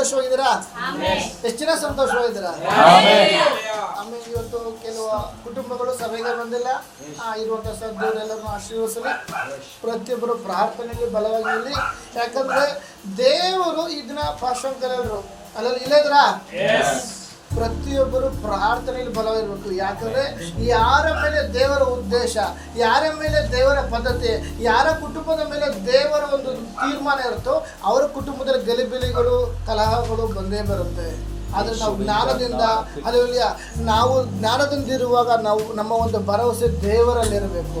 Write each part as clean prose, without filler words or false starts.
ಸಂತೋಷವಾಗಿದ್ದೀರಾ? ಎಷ್ಟು ಜನ ಸಂತೋಷವಾಗಿದ್ದೀರಾ? ಆಮೇಲೆ ಇವತ್ತು ಕೆಲವು ಕುಟುಂಬಗಳು ಸಭೆಗೆ ಬಂದಿಲ್ಲ, ಇರುವಂಥ ಸದ್ದವರೆಲ್ಲರೂ ಆಶೀರ್ವದಿಸಲಿ. ಪ್ರತಿಯೊಬ್ಬರು ಪ್ರಾರ್ಥನೆಯಲ್ಲಿ ಬಲವಾಗಿರಲಿ. ಯಾಕಂದ್ರೆ ದೇವರು ಇದನ್ನ ಪಾರ್ಶ್ವಂಕರರು ಅಲ್ಲಲ್ಲಿ ಇಲ್ಲದ್ರಾ, ಪ್ರತಿಯೊಬ್ಬರು ಪ್ರಾರ್ಥನೆಯಲ್ಲಿ ಬಲವಿರಬೇಕು. ಯಾಕಂದ್ರೆ ಯಾರ ಮೇಲೆ ದೇವರ ಉದ್ದೇಶ, ಯಾರ ಮೇಲೆ ದೇವರ ಪದ್ಧತಿ, ಯಾರ ಕುಟುಂಬದ ಮೇಲೆ ದೇವರ ಒಂದು ತೀರ್ಮಾನ ಇರುತ್ತೋ ಅವರ ಕುಟುಂಬದಲ್ಲಿ ಗಲಿಬಿಲಿಗಳು ಕಲಹಗಳು ಬಂದೇ ಬರುತ್ತೆ. ಆದರೆ ನಾವು ಜ್ಞಾನದಿಂದ ನಾವು ಜ್ಞಾನದಿಂದಿರುವಾಗ ನಾವು ನಮ್ಮ ಒಂದು ಭರವಸೆ ದೇವರಲ್ಲಿರಬೇಕು.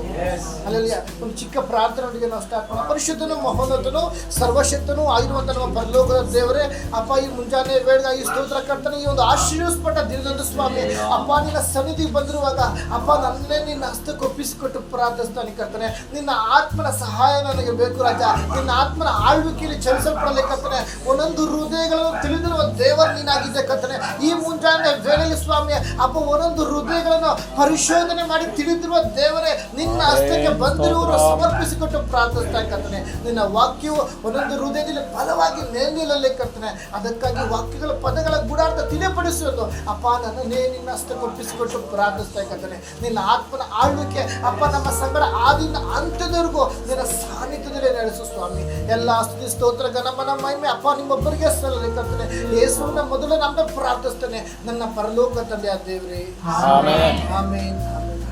ಅಲ್ಲಲ್ಲಿಯ ಒಂದು ಚಿಕ್ಕ ಪ್ರಾರ್ಥನೆಯೊಂದಿಗೆ ನಾವು ಸ್ಟಾರ್ಟ್ ಮಾಡೋಣ. ಪರಿಶುದ್ಧನು ಮಹೋನ್ನತನು ಸರ್ವಶಕ್ತನು ಆಗಿರುವಂಥ ನಮ್ಮ ಪರಲೋಕದ ದೇವರೇ, ಅಪ್ಪ ಈ ಮುಂಜಾನೆ ವೇಳೆ ಈ ಸ್ತೋತ್ರ ಕರ್ತನೆ, ಈ ಒಂದು ಆಶೀರ್ವದಿಸಲ್ಪಟ್ಟ ದಿನದಂದು ಸ್ವಾಮಿ ಅಪ್ಪ ನಿನ್ನ ಸನ್ನಿಧಿ ಬಂದಿರುವಾಗ ಅಪ್ಪ ನನ್ನೇ ನಿನ್ನ ಹಸ್ತಕ್ಕೆ ಒಪ್ಪಿಸಿಕೊಟ್ಟು ಪ್ರಾರ್ಥಿಸ್ತಾನೆ ಕರ್ತನೆ. ನಿನ್ನ ಆತ್ಮನ ಸಹಾಯ ನನಗೆ ಬೇಕು ರಾಜ. ನಿನ್ನ ಆತ್ಮನ ಆಳ್ವಿಕೆಯಲ್ಲಿ ಚಲಿಸಲ್ಪಡಲಿ ಕರ್ತನೆ. ಒಂದೊಂದು ಹೃದಯಗಳನ್ನು ತಿಳಿದಿರುವ ದೇವರು ನೀನಾಗಿದ್ದೆ ಕರ್ತನೆ. ಈ ಮುಂಜಾನೆ ವೇಳೆಯಲ್ಲಿ ಸ್ವಾಮಿ ಅಪ್ಪ ಒಂದೊಂದು ಹೃದಯಗಳನ್ನು ಪರಿಶೋಧನೆ ಮಾಡಿ ತಿಳಿದಿರುವ ದೇವರೇ, ನಿನ್ನ ಹಸ್ತಕ್ಕೆ ಬಂದಿರುವರು ಸಮರ್ಪಿಸಿಕೊಟ್ಟು ಪ್ರಾರ್ಥಿಸ್ತಾ ಕರ್ತನೆ. ನಿನ್ನ ವಾಕ್ಯವು ಒಂದೊಂದು ಹೃದಯದಲ್ಲಿ ಬಲವಾಗಿ ನೇನಿಲಲ್ಲಿ ಕರ್ತನೆ. ಅದಕ್ಕಾಗಿ ವಾಕ್ಯಗಳ ಪದಗಳ ಗುಡಾರ್ಥ ತಿಳಿಪಡಿಸುವುದು ಅಪ್ಪ ನನ್ನನ್ನೇ ನಿನ್ನ ಹಸ್ತಕ್ಕೆ ಒಪ್ಪಿಸಿಕೊಟ್ಟು ಪ್ರಾರ್ಥಿಸ್ತಾ ಕರ್ತನೆ. ನಿನ್ನ ಆತ್ಮನ ಆಳ್ವಿಕೆ ಅಪ್ಪ ನಮ್ಮ ಸಂಗಡ ಆದಿನ ಅಂತ್ಯದವರೆಗೂ ನಿನ್ನ ಸಾನ್ನಿಧ್ಯದಲ್ಲಿ ನಡೆಸು ಸ್ವಾಮಿ. ಎಲ್ಲ ಸ್ತುತಿ ಸ್ತೋತ್ರ ಘನಮನ ಮಹಿಮೆ ಅಪ್ಪ ನಿಮ್ಮೊಬ್ಬರಿಗೆ ಸಲ್ಲಲಿ ಕರ್ತನೆ. ಯೇಸುವಿನ ಮೊದಲು ನಮ್ಮ ಪ್ರಾರ್ಥಿಸ್ತೇನೆ ನನ್ನ ಪರಲೋಕ ತಂದೆಯ ದೇವರೇ. Amen amen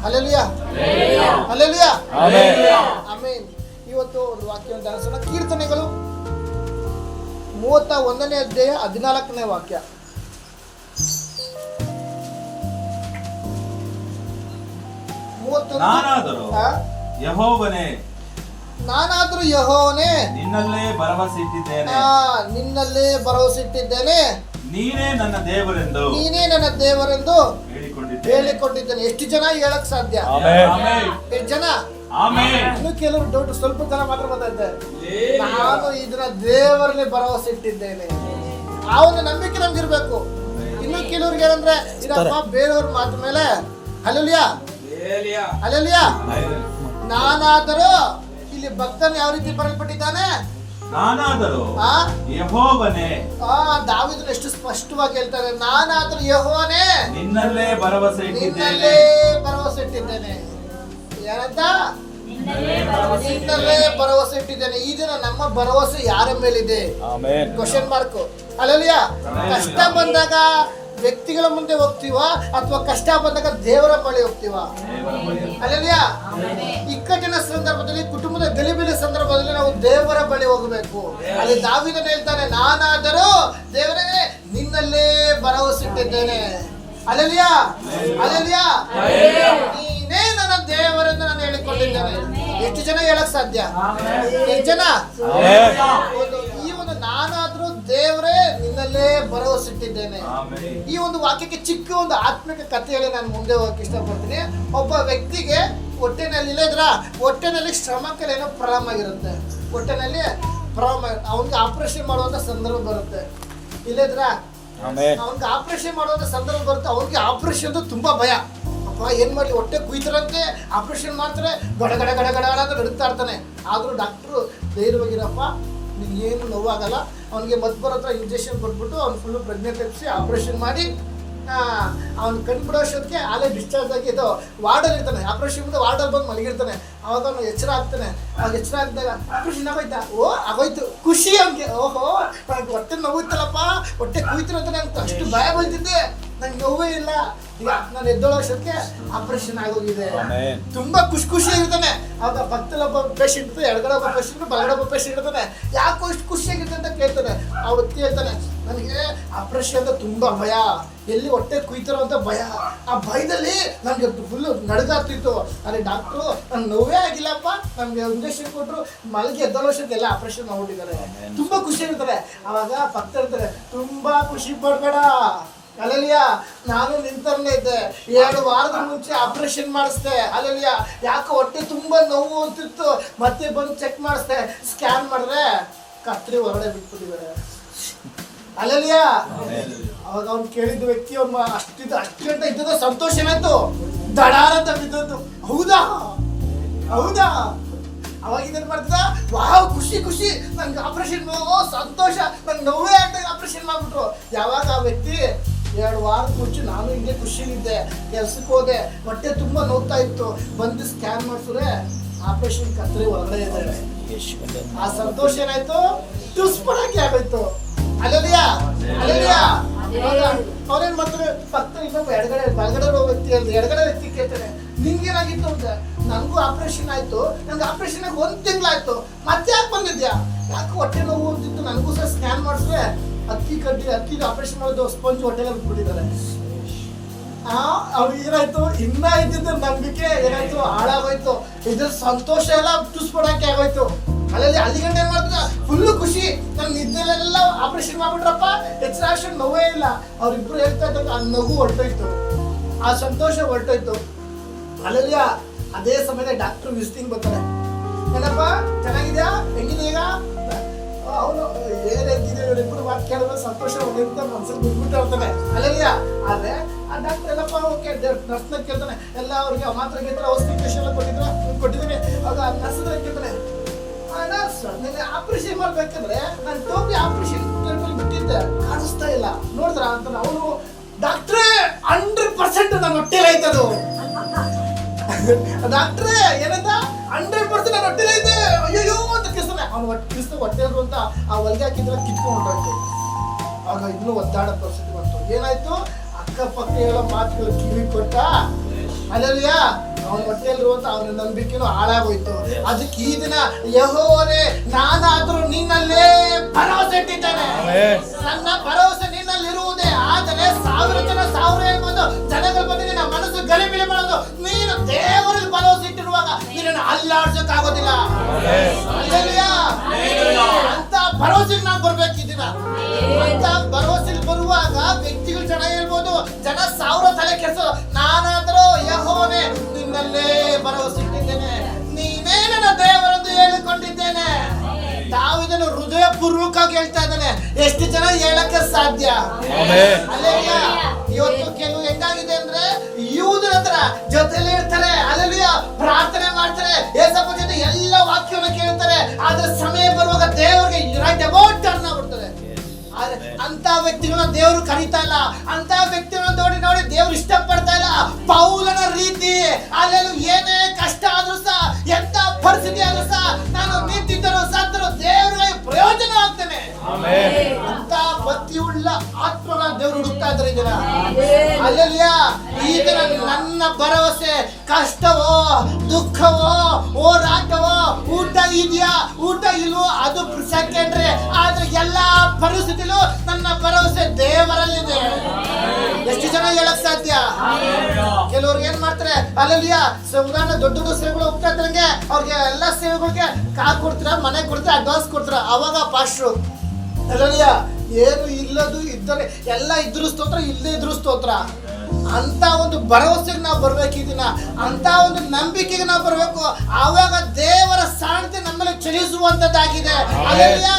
hallelujah hallelujah amen. ಇವತ್ತು ಒಂದು ವಾಕ್ಯವನ್ನು ಧ್ಯಾನಿಸೋಣ. ಕೀರ್ತನೆಗಳು 31ನೇ ಅಧ್ಯಾಯ 14ನೇ ವಾಕ್ಯ. ನಾನಾದರೂ ಯೆಹೋವನೇ ನಿನ್ನಲ್ಲೇ ಭರವಸೆ ಇಟ್ಟಿದ್ದೇನೆ, ನೀನೇ ನನ್ನ ದೇವರೆಂದು ಹೇಳಿಕೊಂಡಿದ್ದೇನೆ. ಎಷ್ಟು ಜನ ಹೇಳಕ್ ಸಾಧ್ಯ? ಎಷ್ಟು ಜನ? ಇನ್ನು ಕೆಲವರು ಡೌಟ್, ಸ್ವಲ್ಪ ಜನ ಮಾತ್ರ ಮಾತಾಡ್ತಾರೆ. ನಾನು ಇದನ್ನ ದೇವರಲ್ಲಿ ಭರವಸೆ ಇಟ್ಟಿದ್ದೇನೆ. ಆ ಒಂದು ನಂಬಿಕೆ ನಮ್ಗಿರ್ಬೇಕು. ಇನ್ನು ಕೆಲವ್ರಿಗೆ ಏನಂದ್ರೆ ಇದಪ್ಪ ಬೇರೆಯವ್ರ ಮಾತು ಮೇಲೆ ಹಲ್ಲೆಲೂಯಾ ಹಲ್ಲೆಲೂಯಾ. ನಾನಾದರೂ ಇಲ್ಲಿ ಭಕ್ತನು ಯಾವ ರೀತಿ ಬರೆಯಲ್ಪಟ್ಟಿದ್ದಾನೆ? ದಾವೀದನು ಎಷ್ಟು ಸ್ಪಷ್ಟವಾಗಿ ಹೇಳ್ತಾರೆ, ನಾನಾದರೂ ಯೆಹೋವನೇ ನಿನ್ನಲ್ಲೇ ಭರವಸೆ ಇಟ್ಟಿದ್ದೇನೆ. ಏನಂತ? ನಿನ್ನಲ್ಲೇ ಭರವಸೆ ಇಟ್ಟಿದ್ದೇನೆ. ಈ ದಿನ ನಮ್ಮ ಭರವಸೆ ಯಾರ ಮೇಲಿದೆ? Question mark. ಹಲ್ಲೆಲೂಯಾ. ಕಷ್ಟ ಬಂದಾಗ ವ್ಯಕ್ತಿಗಳ ಮುಂದೆ ಹೋಗ್ತೀವಾ ಅಥವಾ ಕಷ್ಟ ಬಂದಾಗ ದೇವರ ಬಳಿ ಹೋಗ್ತೀವಾ? ಹಲ್ಲೆಲೂಯಾ. ಇಕ್ಕಟ್ಟಿನ ಸಂದರ್ಭದಲ್ಲಿ, ಕುಟುಂಬದ ಗಲಿಬಿಲಿ ಸಂದರ್ಭದಲ್ಲಿ ನಾವು ದೇವರ ಬಳಿ ಹೋಗಬೇಕು. ಅಲ್ಲಿ ದಾವೀದನು ಹೇಳ್ತಾನೆ, ನಾನಾದರೂ ದೇವರೇ ನಿನ್ನಲ್ಲೇ ಭರವಸೆ ಇಟ್ಟಿದ್ದೇನೆ. Hallelujah hallelujah. ನೀನೇ ನನ್ನ ದೇವರೆಂದು ನಾನು ಹೇಳಿಕೊಂಡಿದ್ದೇನೆ. ಎಷ್ಟು ಜನ ಹೇಳಕ್ ಸಾಧ್ಯ? ಎಷ್ಟು ಜನ? ಈ ಒಂದು ನಾನಾದ್ರೂ ದೇವರೇ ನಿನ್ನಲ್ಲೇ ಭರವಸೆ ಇಟ್ಟಿದ್ದೇನೆ. ಈ ಒಂದು ವಾಕ್ಯಕ್ಕೆ ಚಿಕ್ಕ ಒಂದು ಆತ್ಮಿಕ ಕಥೆಯಲ್ಲಿ ನಾನು ಮುಂದೆ ಹೋಗಕ್ಕೆ ಇಷ್ಟಪಡ್ತೀನಿ. ಒಬ್ಬ ವ್ಯಕ್ತಿಗೆ ಹೊಟ್ಟೆನಲ್ಲಿ ಹೊಟ್ಟೆನಲ್ಲಿ ಶ್ರಮಕ್ಕೇನೋ ಪ್ರಾರಂಭ ಆಗಿರುತ್ತೆ. ಹೊಟ್ಟೆನಲ್ಲಿ ಪ್ರಾರಂಭ, ಅವನಿಗೆ ಆಪರೇಷನ್ ಮಾಡುವಂತ ಸಂದರ್ಭ ಬರುತ್ತೆ. ಅವನಿಗೆ ಆಪರೇಷನ್ ಮಾಡುವಂತ ಸಂದರ್ಭ ಬರುತ್ತೆ. ಅವನಿಗೆ ಆಪರೇಷನ್ ತುಂಬಾ ಭಯ. ಅಪ್ಪ ಏನ್ ಮಾಡ್ಲಿ, ಹೊಟ್ಟೆ ಕುಯ್ತಾರಂತೆ, ಆಪರೇಷನ್ ಮಾಡ್ತಾರೆ, ಗಡ ಗಡ ಗಡ ಗಡ ಅಂತ ನಡುತ್ತಾ ಇರ್ತಾನೆ. ಆದ್ರೂ ಡಾಕ್ಟ್ರು ಧೈರ್ಯವಾಗಿರಪ್ಪ, ನಿಮ್ಗೆ ಏನು ನೋವಾಗಲ್ಲ. ಅವನಿಗೆ ಮದ್ದು ಹತ್ರ ಇಂಜೆಕ್ಷನ್ ಕೊಟ್ಬಿಟ್ಟು ಅವ್ನು ಫುಲ್ಲು ಪ್ರಜ್ಞೆ ತಪ್ಪಿಸಿ ಆಪರೇಷನ್ ಮಾಡಿ ಅವ್ನು ಕಣ್ಬಿಡೋಷ್ಟೊತ್ತಿಗೆ ಅಲ್ಲೇ ಡಿಸ್ಚಾರ್ಜ್ ಆಗಿದ್ದು ವಾರ್ಡಲ್ಲಿ ಇರ್ತಾನೆ. ಆಪರೇಷನ್ ಮುಂದೆ ವಾರ್ಡಲ್ಲಿ ಬಂದು ಮಲಗಿರ್ತಾನೆ. ಅವಾಗ ಅವನು ಎಚ್ಚರ ಆಗ್ತಾನೆ. ಅವಾಗ ಎಚ್ಚರ ಆಗಿದ್ದಾಗ ಆಪರೇಷನ್ ಆಗೋಯ್ತಾ? ಆಗೋಯ್ತು. ಖುಷಿ ಅವ್ನಿಗೆ. ಓಹೋ, ನನಗೆ ಹೊಟ್ಟೆ ನೋವುತ್ತಲ್ಲಪ್ಪ, ಹೊಟ್ಟೆ ಕುಯ್ತಿರೋಂತಾನೆ ಅಂತ ಅಷ್ಟು ಭಯ ಬೀಳ್ತಿದ್ದೆ, ನಂಗೆ ನೋವೇ ಇಲ್ಲ. ಈಗ ನಾನು ಎದ್ದೊಳೋಷ್ಟಕ್ಕೆ ಆಪರೇಷನ್ ಆಗೋಗಿದೆ. ತುಂಬಾ ಖುಷಿಯಾಗಿರ್ತಾನೆ. ಆವಾಗ ಪಕ್ಕದಲ್ಲೊಬ್ಬ ಪೇಷಂಟ್ ಇರ್ತಾನೆ, ಎಡಗಡೆ ಒಬ್ಬ ಪೇಷಂಟ್, ಬಲಗಡೆ ಒಬ್ಬ ಪೇಷಂಟ್ ಇರ್ತಾನೆ. ಯಾಕೋ ಇಷ್ಟು ಖುಷಿಯಾಗಿರುತ್ತೆ ಅಂತ ಕೇಳ್ತಾನೆ. ಆ ವ್ಯಕ್ತಿ ಹೇಳ್ತಾನೆ, ನನಗೆ ಆಪರೇಷನ್ ಅಂತ ತುಂಬಾ ಭಯ, ಎಲ್ಲಿ ಹೊಟ್ಟೆ ಕುಯ್ತಾರೋ ಅಂತ ಭಯ. ಆ ಭಯದಲ್ಲಿ ನನಗೆ ಫುಲ್ಲು ನಡ್ಗಾಗ್ತಿತ್ತು. ಅಲ್ಲಿ ಡಾಕ್ಟ್ರು ನನ್ಗೆ ನೋವೇ ಆಗಿಲ್ಲಪ್ಪ, ನಮ್ಗೆ ಇಂಜೆಕ್ಷನ್ ಕೊಟ್ಟರು, ಮಲಗಿ ಎದ್ದೊಳೋಷ್ಟಕ್ಕೆ ಎಲ್ಲ ಆಪರೇಷನ್ ಮಾಡ್ಬಿಟ್ಟಿದ್ದಾರೆ. ತುಂಬಾ ಖುಷಿಯಾಗಿರ್ತಾರೆ. ಆವಾಗ ಪಕ್ಕ ಇರ್ತಾರೆ, ತುಂಬಾ ಖುಷಿ ಪಡ್ಬೇಡ, ಹಲ್ಲೆಲೂಯಾ, ನಾನು ನಿಂತರನೇ ಇದ್ದೆ, 2 ವಾರದ ಮುಂಚೆ ಆಪರೇಷನ್ ಮಾಡಿಸ್ದೆ. ಹಲ್ಲೆಲೂಯಾ, ಯಾಕೆ ಹೊಟ್ಟೆ ತುಂಬಾ ನೋವು ಅಂತಿತ್ತು, ಮತ್ತೆ ಬಂದು ಚೆಕ್ ಮಾಡಿಸ್ದೆ, ಸ್ಕ್ಯಾನ್ ಮಾಡಿದ್ರೆ ಕತ್ರಿ ಹೊರಗಡೆ ಬಿಟ್ಬಿಟ್ಟಿದ್ದಾರೆ. ಹಲ್ಲೆಲೂಯಾ. ಅವಾಗ ಅವ್ನು ಕೇಳಿದ ವ್ಯಕ್ತಿ ಅವ್ನು ಅಷ್ಟಿಂತ ಇದ್ದದ್ದು ಸಂತೋಷ ಏನಾಯ್ತು, ದಡಾರ ಅಂತ ಬಿದ್ದದ್ದು. ಹೌದಾ? ಅವಾಗ ಇದೇನು ಮಾಡ್ತದ, ವಾವ್ ಖುಷಿ ಖುಷಿ, ನಂಗೆ ಆಪರೇಷನ್ ಸಂತೋಷ, ನಂಗೆ ನೋವೇ ಆಗ್ತದೆ ಆಪರೇಷನ್ ಮಾಡ್ಬಿಟ್ರು. ಯಾವಾಗ ಆ ವ್ಯಕ್ತಿ 2 ವಾರದ ಮುಂಚೆ ನಾನು ಹಿಂಗೆ ಖುಷಿಲಿದ್ದೆ, ಕೆಲ್ಸಕ್ಕೆ ಹೋದೆ, ಹೊಟ್ಟೆ ತುಂಬ ನೋವ್ತಾ ಇತ್ತು, ಬಂದು ಸ್ಕ್ಯಾನ್ ಮಾಡಿಸಿದ್ರೆ ಆಪರೇಷನ್ ಕತ್ರಿ ಹೊರಗಡೆ ಇದ್ದಾರೆ. ಆ ಸಂತೋಷ ಏನಾಯ್ತು, ತುಸ್ಪಡಕ್ಕೆ ಆಗೋಯ್ತು. ಅಲ್ಲಲಿಯಾ ಅಲ್ಲಲಿಯಾ. ಅವ್ರೇನ್ ಮಾಡ್ತಾರೆ, ಪಕ್ಕ ಇನ್ನೊಬ್ಬ ಬಲಗಡೆ ವ್ಯಕ್ತಿ ಅಂತ ಎಡಗಡೆ ವ್ಯಕ್ತಿ ಕೇಳ್ತಾನೆ, ನಿಂಗೇನಾಗಿತ್ತು ಅಂತ. ನನಗೂ ಆಪರೇಷನ್ ಆಯ್ತು, ನಂಗೆ ಆಪರೇಷನ್ ಆಗಿ 1 ತಿಂಗಳಾಯ್ತು, ಮತ್ತೆ ಯಾಕೆ ಬಂದಿದ್ಯಾ? ಯಾಕೆ ಹೊಟ್ಟೆ ನೋವು ಅಂತಿತ್ತು, ನನಗೂ ಸಹ ಸ್ಕ್ಯಾನ್ ಮಾಡಿಸಿದ್ರೆ ಅಕ್ಕಿ ಆಪರೇಷನ್ ಮಾಡೋದು ಸ್ಪಂಜ್ ಹೊಟ್ಟೆಗೆ ಬಿಟ್ಬಿಟ್ಟಿದ್ದಾರೆ. ಅವ್ರಿಗೆ ಏನಾಯ್ತು, ಇನ್ನ ಇದ್ದಿದ್ದ ನಂಬಿಕೆ ಏನಾಯ್ತು, ಹಾಳಾಗೋಯ್ತು. ಇದ್ರ ಸಂತೋಷ ಎಲ್ಲ ತುಸ್ಪಡಕ್ಕೆ ಆಗೋಯ್ತು. ಅಲ್ಲಿ ಗಂಟೆ ಏನ್ ಮಾಡ್ತಾರೆ, ಫುಲ್ಲು ಖುಷಿ, ನನ್ನ ನಿದ್ದೆಲ್ಲ ಆಪರೇಷನ್ ಮಾಡ್ಬಿಟ್ರಪ್ಪ, ಎಕ್ಸ್ಟ್ರಾಕ್ಷನ್ ನೋವೇ ಇಲ್ಲ. ಅವ್ರಿಬ್ರು ಹೇಳ್ತಾ ಇದ್ದಾಗ ಆ ನಗು ಹೊರಟೋಯ್ತು, ಆ ಸಂತೋಷ ಹೊರಟೋಯ್ತು. ಅಲ್ಲಲ್ಲಿಯ ಅದೇ ಸಮಯದಲ್ಲಿ ಡಾಕ್ಟರ್ ವಿಸಿಟಿಂಗ್ ಬರ್ತಾರೆ. ಏನಪ್ಪ ಚೆನ್ನಾಗಿದ್ಯಾ, ಹೆಂಗಿದೆ ಈಗ? ಅವನು ಏನಿದೆ ಇವರಿಬ್ಬರು ಮಾತು ಕೇಳಿದ್ರೆ ಸಂತೋಷ ಹೊಂದಿರ್ತ ಮನ್ಸಲ್ಲಿ ಬಿಟ್ಬಿಟ್ಟು ಇರ್ತಾನೆ. ಅಲ್ಲಲ್ಲಿಯ ಆದ್ರೆ ಆ ಡಾಕ್ಟರ್ ಎಲ್ಲಪ್ಪ ಓಕೆ ನರ್ಸ್ನ ಕೇಳ್ತಾನೆ, ಎಲ್ಲ ಅವ್ರಿಗೆ ಮಾತ್ರ ಗಿತ್ರ ಔಷಧಿ ಎಲ್ಲ ಕೊಟ್ಟಿದ್ದೀನಿ. ಆಗ ನರ್ಸ್ ಕೇಳ್ತಾನೆ, ನಿನ್ನೆ ಆಪರೇಷನ್ ಮಾಡ್ಬೇಕಂದ್ರೆ ನಾನು ಟೋಪಿ ಆಪರೇಷನ್ ಬಿಟ್ಟಿದ್ದೆ, ಕಾಣಿಸ್ತಾ ಇಲ್ಲ ನೋಡಿದ್ರ ಅಂತ. ಅವನು ಡಾಕ್ಟ್ರೇ 100% ನನ್ನ ಹೊಟ್ಟೆಲ್ಲ ಐತದು. ಡಾಕ್ಟ್ರೇ ಏನಂತ 100% ನನ್ನ ಹೊಟ್ಟೆಲ್ಲ ಐತೆ, ಅಯ್ಯೋ ಅಂತ ಕಿಸ್ತಾನೆ. ಅವ್ನು ಹೊಟ್ಟೆ ಅಂತ ಆ ಹೊಲಿಗೆ ಹಾಕಿದ್ರೆ ಕಿತ್ಕೊಂಡು ಹೊಂಟೋಯ್ತು. ಆಗ ಇನ್ನೂ ಒದ್ದಾಡೋ ಪರಿಸ್ಥಿತಿ ಬಂತು. ಏನಾಯ್ತು, ಅಕ್ಕಪಕ್ಕ ಹೇಳೋ ಮಾತುಗಳು ಕಿವಿ ಕೊಟ್ಟ. ಅಲ್ಲಲ್ಲಿಯ ಅವನ ಹೊಟ್ಟೆಯಲ್ಲಿರುವಂತ ಅವನ ನಂಬಿಕೆನೂ ಹಾಳಾಗೋಯ್ತು. ಅದಕ್ಕೆ ಈ ದಿನ ಯೆಹೋವನೇ, ನಾನಾದ್ರೂ ನಿನ್ನಲ್ಲೇ ಭರವಸೆ ಇಟ್ಟಿದ್ದೇನೆ, ನನ್ನ ಭರವಸೆ ನಿನ್ನಲ್ಲಿರುವುದೇ. ಆದರೆ 1000 ಜನ 1000 ಹೇಳ್ಬೋದು, ಜನಗಳು ಬಂದು ನಿನ್ನ ಮನಸ್ಸು ಗಲಿಬಿಲಿ ಮಾಡೋದು. ನೀನು ದೇವರಲ್ಲಿ ಭರವಸೆ ಇಟ್ಟಿರುವಾಗ ನಿನ್ನನ್ನು ಅಲ್ಲಾಡ್ಸಕ್ಕಾಗೋದಿಲ್ಲ. ಅಂತ ಭರವಸೆಗೆ ನಾವು ಬರ್ಬೇಕಿದ್ದೀನ. ಅಂತ ಭರವಸೆಲಿ ಬರುವಾಗ ವ್ಯಕ್ತಿಗಳು ಜನ ಹೇಳ್ಬೋದು, ಜನ 1000 ತಲೆ ಕೆಡ್ಸೋದು. ನಾನಾದ್ರೂ ಯೆಹೋವನೇ ನಿನ್ನಲ್ಲೇ ಭರವಸೆ ಇಟ್ಟಿದ್ದೇನೆ, ನೀನೇ ನನ್ನ ದೇವರೆಂದು ಹೇಳಿಕೊಂಡಿದ್ದೇನೆ. ತಾವಿದನ್ನು ಹೃದಯ ಪೂರ್ವಕವಾಗಿ ಹೇಳ್ತಾ ಇದ್ದಾನೆ. ಎಷ್ಟು ಜನ ಹೇಳಕ್ಕೆ ಸಾಧ್ಯ? ಅಲ್ಲೆಲ್ಲ ಇವತ್ತು ಕೆಲವು ಹೆಂಗಾಗಿದೆ ಅಂದ್ರೆ, ಯೂದರ ಹತ್ರ ಜೊತೆಲಿ ಇರ್ತಾರೆ, ಅಲ್ಲೆಲ್ಲ ಪ್ರಾರ್ಥನೆ ಮಾಡ್ತಾರೆ, ಏಸಪ್ಪ ಜೊತೆ ಎಲ್ಲ ವಾಕ್ಯವನ್ನು ಕೇಳ್ತಾರೆ. ಆದ್ರೆ ಸಮಯ ಬರುವಾಗ ದೇವರಿಗೆ ರೈಟ್ ಅಬೌಟ್ ಟರ್ನ್ ಆಗ್ಬಿಡ್ತಾರೆ. ಅಂತ ವ್ಯಕ್ತಿಗಳನ್ನ ದೇವರು ಕರೀತಾ ಇಲ್ಲ. ಅಂತ ವ್ಯಕ್ತಿಗಳನ್ನ ನೋಡಿ ದೇವ್ರು ಇಷ್ಟಪಡ್ತಾ ಇಲ್ಲ. ಪೌಲನ ರೀತಿ ಅಲ್ಲೆಲ್ಲ ಏನೇ ಕಷ್ಟ ಆದ್ರೂ ಸಹ, ಎಂತ ಪರಿಸ್ಥಿತಿ ಆದ್ರೂ ಸಹ, ನಾನು ನಿಂತಿದ್ದರು ಸತ್ತರು ದೇವರಿಗೆ ಪ್ರಯೋಜನ ಆಗ್ತೇನೆ ಅಂತ ಭಕ್ತಿಯುಳ್ಳ ಆತ್ಮನ ದೇವರು ಹುಡುಕ್ತಾ ಇದ್ದಾರೆ ಈ ದಿನ. ಅಲ್ಲೆಲ್ಲ ಈ ದಿನ ನನ್ನ ಭರವಸೆ ಕಷ್ಟವೋ ದುಃಖವೋ ಹೋರಾಟವೋ, ಊಟ ಇದೆಯಾ ಊಟ ಇಲ್ವೋ ಅದು ಸೆಕೆಂಡ್ರಿ. ಆದ್ರೆ ಎಲ್ಲಾ ಪರಿಸ್ಥಿತಿಲೂ ನನ್ನ ಭರವಸೆ ದೇವರಲ್ಲಿದೆ. ಎಷ್ಟು ಜನ ಹೇಳಕ್ ಸಾಧ್ಯ? ಕೆಲವ್ರು ಏನ್ ಮಾಡ್ತಾರೆ, ಅಲ್ಲಲ್ಲಿಯ ಉದಾಹರಣೆ ದೊಡ್ಡ ದೊಡ್ಡ ಸೇವೆಗಳು ಹೋಗ್ತಾ ಇದ್ದಂಗೆ ಅವ್ರಿಗೆ ಎಲ್ಲಾ ಸೇವೆಗಳಿಗೆ ಕಾರ್ ಕೊಡ್ತೀರ, ಮನೆ ಕೊಡ್ತೀರ, ಅಡ್ವಾನ್ಸ್ ಕೊಡ್ತೀರ. ಅವಾಗ ಪಾಸ್ಟ್ರು ಅಲ್ಲಲ್ಲಿಯ ಏನು ಇಲ್ಲದು ಇದ್ದರೆ ಎಲ್ಲ ಇದ್ರು ಸ್ತೋತ್ರ, ಇಲ್ಲೇ ಇದ್ರು ಸ್ತೋತ್ರ. ಅಂತ ಒಂದು ಭರವಸೆಗೆ ನಾವು ಬರ್ಬೇಕಿದ್ದೀನ, ಅಂತ ಒಂದು ನಂಬಿಕೆಗೆ ನಾವು ಬರ್ಬೇಕು. ಆವಾಗ ದೇವರ ಸಾಣತೆ ನಮ್ಮಲ್ಲಿ ಚಲಿಸುವಂತದ್ದಾಗಿದೆ. ಅಲ್ಲಲ್ಲಿಯ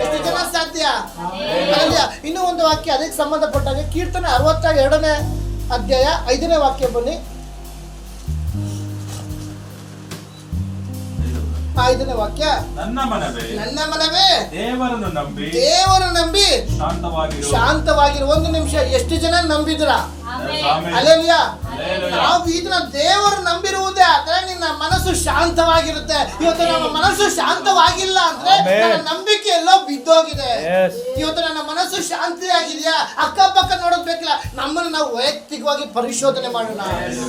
ಎಷ್ಟು ಜನ ಸಾಧ್ಯ? ಅಲ್ಲಲ್ಲಿಯ ಇನ್ನೂ ಒಂದು ವಾಕ್ಯ ಅದಕ್ಕೆ ಸಂಬಂಧಪಟ್ಟಾಗ ಕೀರ್ತನೆ 62ನೇ ಅಧ್ಯಾಯ 5ನೇ ವಾಕ್ಯ ಬನ್ನಿ. 5ನೇ ವಾಕ್ಯ, ನನ್ನ ಮನವೇ ದೇವರನ್ನು ನಂಬಿ ಶಾಂತವಾಗಿರು. 1 ನಿಮಿಷ, ಎಷ್ಟು ಜನ ನಂಬಿದ್ರ? ಅಲ್ಲೆಲ್ಲ ನಾವು ಇದನ್ನ ದೇವರು ನಂಬಿರುವುದೇ ಆದ್ರೆ ನಿನ್ನ ಮನಸ್ಸು ಶಾಂತವಾಗಿರುತ್ತೆ. ಇವತ್ತು ನಮ್ಮ ಮನಸ್ಸು ಶಾಂತವಾಗಿಲ್ಲ ಅಂದ್ರೆ ನನ್ನ ನಂಬಿಕೆ ಎಲ್ಲೋ ಬಿದ್ದೋಗಿದೆ. ಇವತ್ತು ನನ್ನ ಮನಸ್ಸು ಶಾಂತಿಯಾಗಿದೆಯಾ? ಅಕ್ಕಪಕ್ಕ ನೋಡೋದ್ ಬೇಕಿಲ್ಲ, ನಮ್ಮನ್ನು ನಾವು ವೈಯಕ್ತಿಕವಾಗಿ ಪರಿಶೋಧನೆ ಮಾಡೋಣ.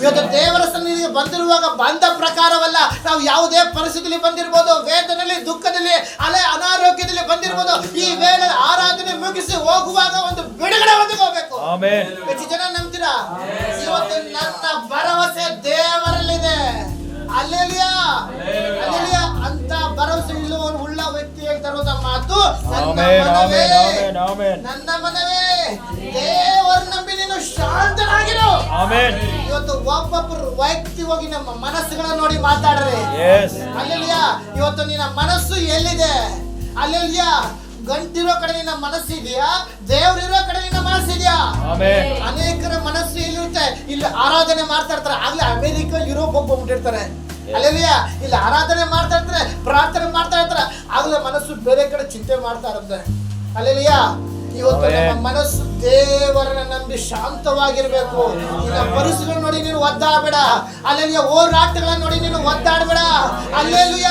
ಇವತ್ತು ದೇವರ ಸನ್ನಿಧಿಗೆ ಬಂದಿರುವಾಗ ಬಂದ ಪ್ರಕಾರವಲ್ಲ, ನಾವು ಯಾವುದೇ ಪರಿಸ್ಥಿತಿಯಲ್ಲಿ ಬಂದಿರ್ಬೋದು, ವೇದನೆಯಲ್ಲಿ, ದುಃಖದಲ್ಲಿ, ಅನಾರೋಗ್ಯದಲ್ಲಿ ಬಂದಿರ್ಬೋದು. ಈ ವೇಳೆ ಆರಾಧನೆ ಮುಗಿಸಿ ಹೋಗುವಾಗ ಒಂದು ಬಿಡುಗಡೆ ಹೊಂದಿಕೋಬೇಕು. ಹೆಚ್ಚು ಜನ ನಂಬ್ತೀರಾ? ಇವತ್ತು ನನ್ನ ಭರವಸೆ ದೇವರಲ್ಲಿದೆ. ಅಲ್ಲೆಲಿಯಾ ಅಂತ ಭರವಸೆ ಉಳ್ಳ ವ್ಯಕ್ತಿ ಹೇಳ್ತಾ ಇರೋದ ಮಾತು, ನನ್ನ ಮನವೇ ದೇವರ ನಂಬಿ ನೀನು ಶಾಂತನಾಗಿರು. ಇವತ್ತು ಒಬ್ಬೊಬ್ಬರು ವೈಯಕ್ತಿಕವಾಗಿ ನಮ್ಮ ಮನಸ್ಸುಗಳನ್ನ ನೋಡಿ ಮಾತಾಡ್ರಿ. ಅಲ್ಲೆಲಿಯಾ ಇವತ್ತು ನಿನ್ನ ಮನಸ್ಸು ಎಲ್ಲಿದೆ? ಅಲ್ಲೆಲಿಯಾ ಗಂಟಿರೋ ಕಡೆ ನಿನ್ನ ಮನಸ್ಸಿದೆಯಾ? ದೇವರಿರೋ ಕಡೆ ನಿನ್ನ ಮನಸ್ಸಿದೆಯಾ? ಅನೇಕರ ಮನಸ್ಸು ಎಲ್ಲಿರುತ್ತೆ, ಇಲ್ಲಿ ಆರಾಧನೆ ಮಾಡ್ತಾ ಇರ್ತಾರೆ, ಆಗ್ಲೇ ಅಮೆರಿಕ ಯುರೋಪ್ ಹೋಗ್ಬಿಟ್ಟಿರ್ತಾರೆ. ಅಲ್ಲೆಲ್ಲಿಯ ಇಲ್ಲಿ ಆರಾಧನೆ ಮಾಡ್ತಾ ಇರ್ತಾರೆ, ಪ್ರಾರ್ಥನೆ ಮಾಡ್ತಾ ಇರ್ತಾರೆ, ಆಗಲೇ ಮನಸ್ಸು ಬೇರೆ ಕಡೆ ಚಿಂತೆ ಮಾಡ್ತಾ ಇರುತ್ತೆ. ಅಲ್ಲೆಲ್ಲಿಯ ಇವತ್ತು ನಮ್ಮ ಮನಸ್ಸು ದೇವರನ್ನ ನಂಬಿ ಶಾಂತವಾಗಿರ್ಬೇಕು. ನಿನ್ನ ಪರಿಸ್ಥಿತಿಗಳನ್ನ ನೋಡಿ ನೀನು ಒದ್ದಾಡಬೇಡ. ಅಲ್ಲೆಲ್ಲಿಯ ಹೋರಾಟಗಳನ್ನ ನೋಡಿ ನೀನು ಒದ್ದಾಡಬೇಡ. ಅಲ್ಲೆಲ್ಲುಯ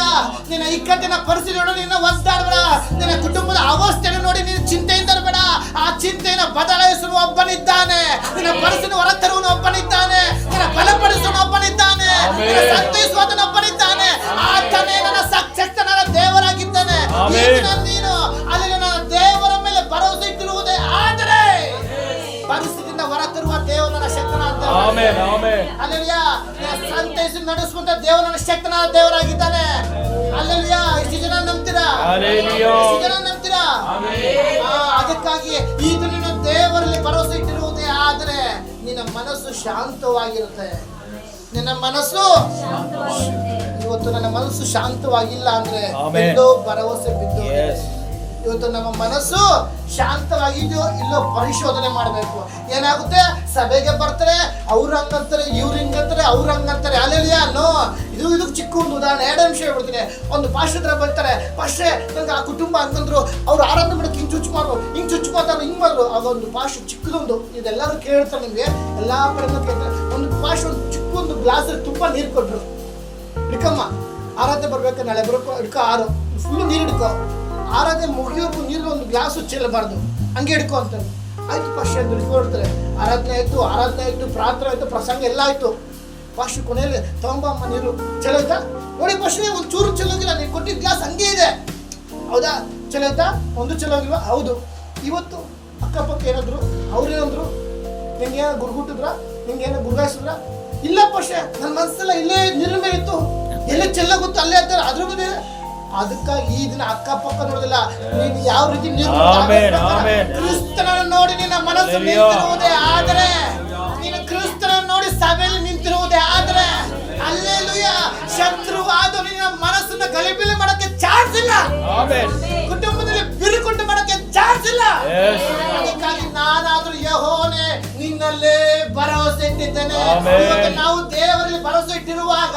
ನಿನ್ನ ಇಕ್ಕಟ್ಟಿನ ಪರಿಸ್ಥಿತಿ ನೋಡಿ ನೀನು ಒದ್ದಾಡಬೇಡ. ನಿನ್ನ ಕುಟುಂಬದ ಅವಸ್ಥೆಯನ್ನು ನೋಡಿ ನೀನು ಚಿಂತೆಯಿಂದ ಇರಬೇಡ. ಆ ಚಿಂತೆಯನ್ನು ಬದಲಾಯಿಸುವ ಒಬ್ಬನಿದ್ದಾನೆ. ನಿನ್ನ ಪರಿಸ್ಥಿತಿ ಹೊರತರುವನು ಒಬ್ಬನಿದ್ದಾನೆ. ನಿನ್ನ ಬಲಪಡಿಸುವನು ಒಬ್ಬನಿದ್ದಾನೆ. ನಿನ್ನ ಸಂತೈಸುವನು ಒಬ್ಬನಿದ್ದಾನೆ. ಆತನೇ ನನ್ನ ಶಕ್ತನಾದ ದೇವರಾಗಿದ್ದಾನೆ. ನೀನು ಅಲ್ಲಿ ನನ್ನ ದೇವರ ಮೇಲೆ ಭರವಸೆ ಇಟ್ಟಿರುವುದೇ ಆದರೆ ಪರಿಸ್ಥಿತಿಯಿಂದ ಹೊರತರುವ ದೇವರನ್ನ ಶಕ್ತನಾದ ಅಲ್ಲೆಲಿಯಾ. ಸಂತೈಸಿ ನಡೆಸುವಂತ ದೇವರನ್ನ ಶಕ್ತನಾದ ದೇವರಾಗಿದ್ದಾನೆ. ಅಲ್ಲೆಲಿಯಾ. ಎಷ್ಟು ಜನ ನಂಬ್ತೀರಾ? ಎಷ್ಟು ಜನ ನಂಬ್ತೀರಾ? ಅದಕ್ಕಾಗಿ ಈಗ ನೀನು ದೇವರಲ್ಲಿ ಭರವಸೆ ಇಟ್ಟಿರುವುದೇ ಆದರೆ ನಿನ್ನ ಮನಸ್ಸು ಶಾಂತವಾಗಿರುತ್ತೆ. ನಿನ್ನ ಮನಸ್ಸು ಇವತ್ತು ನನ್ನ ಮನಸ್ಸು ಶಾಂತವಾಗಿಲ್ಲ ಅಂದ್ರೆ ಎಲ್ಲೋ ಭರವಸೆ ಬಿದ್ದು. ಇವತ್ತು ನಮ್ಮ ಮನಸ್ಸು ಶಾಂತವಾಗಿದೆಯೋ ಇಲ್ಲೋ ಪರಿಶೋಧನೆ ಮಾಡಬೇಕು. ಏನಾಗುತ್ತೆ, ಸಭೆಗೆ ಬರ್ತಾರೆ, ಅವ್ರ ಹಂಗಂತಾರೆ, ಇವ್ರ ಹಿಂಗಂತಾರೆ, ಅವ್ರ ಹಂಗಂತಾರೆ. ಅಲ್ಲೆಲ್ಲಿಯಾ ನೋ. ಇದು ಚಿಕ್ಕ ಒಂದು ಉದಾಹರಣೆ, 2 ನಿಮಿಷ ಹೇಳ್ಬಿಡ್ತೀನಿ. ಒಂದು ಪಾಸ್ಟರ್ ಹತ್ರ ಬರ್ತಾರೆ, ಪಾಸ್ಟ್ರೇ ನಂಗೆ ಆ ಕುಟುಂಬ ಹಂಗಂದ್ರು, ಅವ್ರು ಆರಾಧನೆ ಮಾಡಕ್ಕೆ ಹಿಂಗೆ ಚುಚ್ಚು ಮಾಡ್ರು, ಹಿಂಗೆ ಚುಚ್ಚು ಮಾತಾಡು, ಹಿಂಗೆ ಮಾಡ್ರು. ಆಗೊಂದು ಪಾಸ್ಟರ್ ಚಿಕ್ಕದೊಂದು, ಇದೆಲ್ಲರೂ ಕೇಳ್ತಾರೆ, ನಿಮಗೆ ಎಲ್ಲ ಕಡೆಯಿಂದ ಕೇಳ್ತಾರೆ. ಒಂದು ಪಾಸ್ಟರ್ ಒಂದು ಚಿಕ್ಕೊಂದು ಗ್ಲಾಸಲ್ಲಿ ತುಂಬ ನೀರು ಕೊಟ್ಟರು. ಹಿಡ್ಕಮ್ಮ, ಆರಾಧನೆ ಬರ್ಬೇಕು, ನಾಳೆ ಬರೋಕು ಹಿಡ್ಕೊ, ಫುಲ್ಲು ನೀರು ಹಿಡ್ಕೊ, ಆರಾಧನೆ ಮುಗಿಯೋರ್ಗು ನೀರು ಒಂದು ಗ್ಲಾಸು ಚೆಲ್ಲಬಾರ್ದು, ಹಂಗೆ ಹಿಡ್ಕೊ ಅಂತಾರೆ. ಆಯ್ತು ಪಾಸ್ಟರ್ ಅಂತ ಹಿಡ್ಕೊಳ್ತಾರೆ. ಆರಾಧನೆ ಆಯಿತು, ಪ್ರಾರ್ಥನೆ ಆಯಿತು, ಪ್ರಸಂಗ ಎಲ್ಲ ಆಯಿತು. ಪಾಸ್ಟರ್ ಕೊನೆಯಲ್ಲಿ ತಗೊಂಬಮ್ಮ ನೀರು ಚೆಲ್ಲೋಯ್ತಾ? ನೋಡಿ ಪಾಸ್ಟರ್ ಒಂದು ಚೂರು ಚೆಲ್ಲೋಗಿಲ್ಲ, ನೀವು ಕೊಟ್ಟಿದ್ದ ಗ್ಲಾಸ್ ಹಂಗೆ ಇದೆ. ಹೌದಾ? ಚೆಲ್ಲೋಯ್ತಾ? ಒಂದು ಚೆಲ್ಲೋಗಿಲ್ವಾ? ಹೌದು. ಇವತ್ತು ಅಕ್ಕಪಕ್ಕ ಏನಾದ್ರು ಅವ್ರೇನಂದ್ರು, ನಿಂಗೆ ಗುರುಗುಟ್ಟಿದ್ರ, ನಿಂಗೇನೋ ಗುರುಗಾಯಿಸಿದ್ರ? ಇಲ್ಲ ಪಾಸ್ಟರ್, ನನ್ನ ಮನಸ್ಸೆಲ್ಲ ಇಲ್ಲೇ ನೀರಿನ ಮೇಲೆ ಇತ್ತು, ಎಲ್ಲೇ ಚೆಲ್ಲೋಗುತ್ತೋ ಅಲ್ಲೇ ಅಂತಾರೆ. ಅದ್ರ ಮೇಲೆ ಅದಕ್ಕಾಗಿ ಈ ದಿನ ಅಕ್ಕಪಕ್ಕ ನೋಡೋದಿಲ್ಲ, ನೀನು ಯಾವ ರೀತಿ ಕ್ರಿಸ್ತನನ್ನು ನೋಡಿ ನಿನ್ನ ಮನಸ್ಸು ನಿಂತಿರುವುದೇ ಆದರೆ, ನೀನು ಕ್ರಿಸ್ತನನ್ನು ನೋಡಿ ಸಭೆಯಲ್ಲಿ ನಿಂತಿರುವುದೇ ಆದರೆ, ಅಲ್ಲೆಲ್ಲೂಯ ಶತ್ರುವಾದ ನಿನ್ನ ಮನಸ್ಸನ್ನು ಗಲಿಬಿಲಿ ಮಾಡಕ್ಕೆ ಚಾನ್ಸ್ ಇಲ್ಲ. ಕುಟುಂಬದಲ್ಲಿ ಬಿರುಕುಂಟು ಮಾಡಕ್ಕೆ ಚಾನ್ಸ್ ಇಲ್ಲ. ಅದಕ್ಕಾಗಿ ನಾನಾದ್ರೂ ಯೆಹೋವನೇ ನಿನ್ನಲ್ಲೇ ಭರವಸೆ ಇಟ್ಟಿದ್ದೇನೆ. ಇವತ್ತು ನಾವು ದೇವರಲ್ಲಿ ಭರವಸೆ ಇಟ್ಟಿರುವಾಗ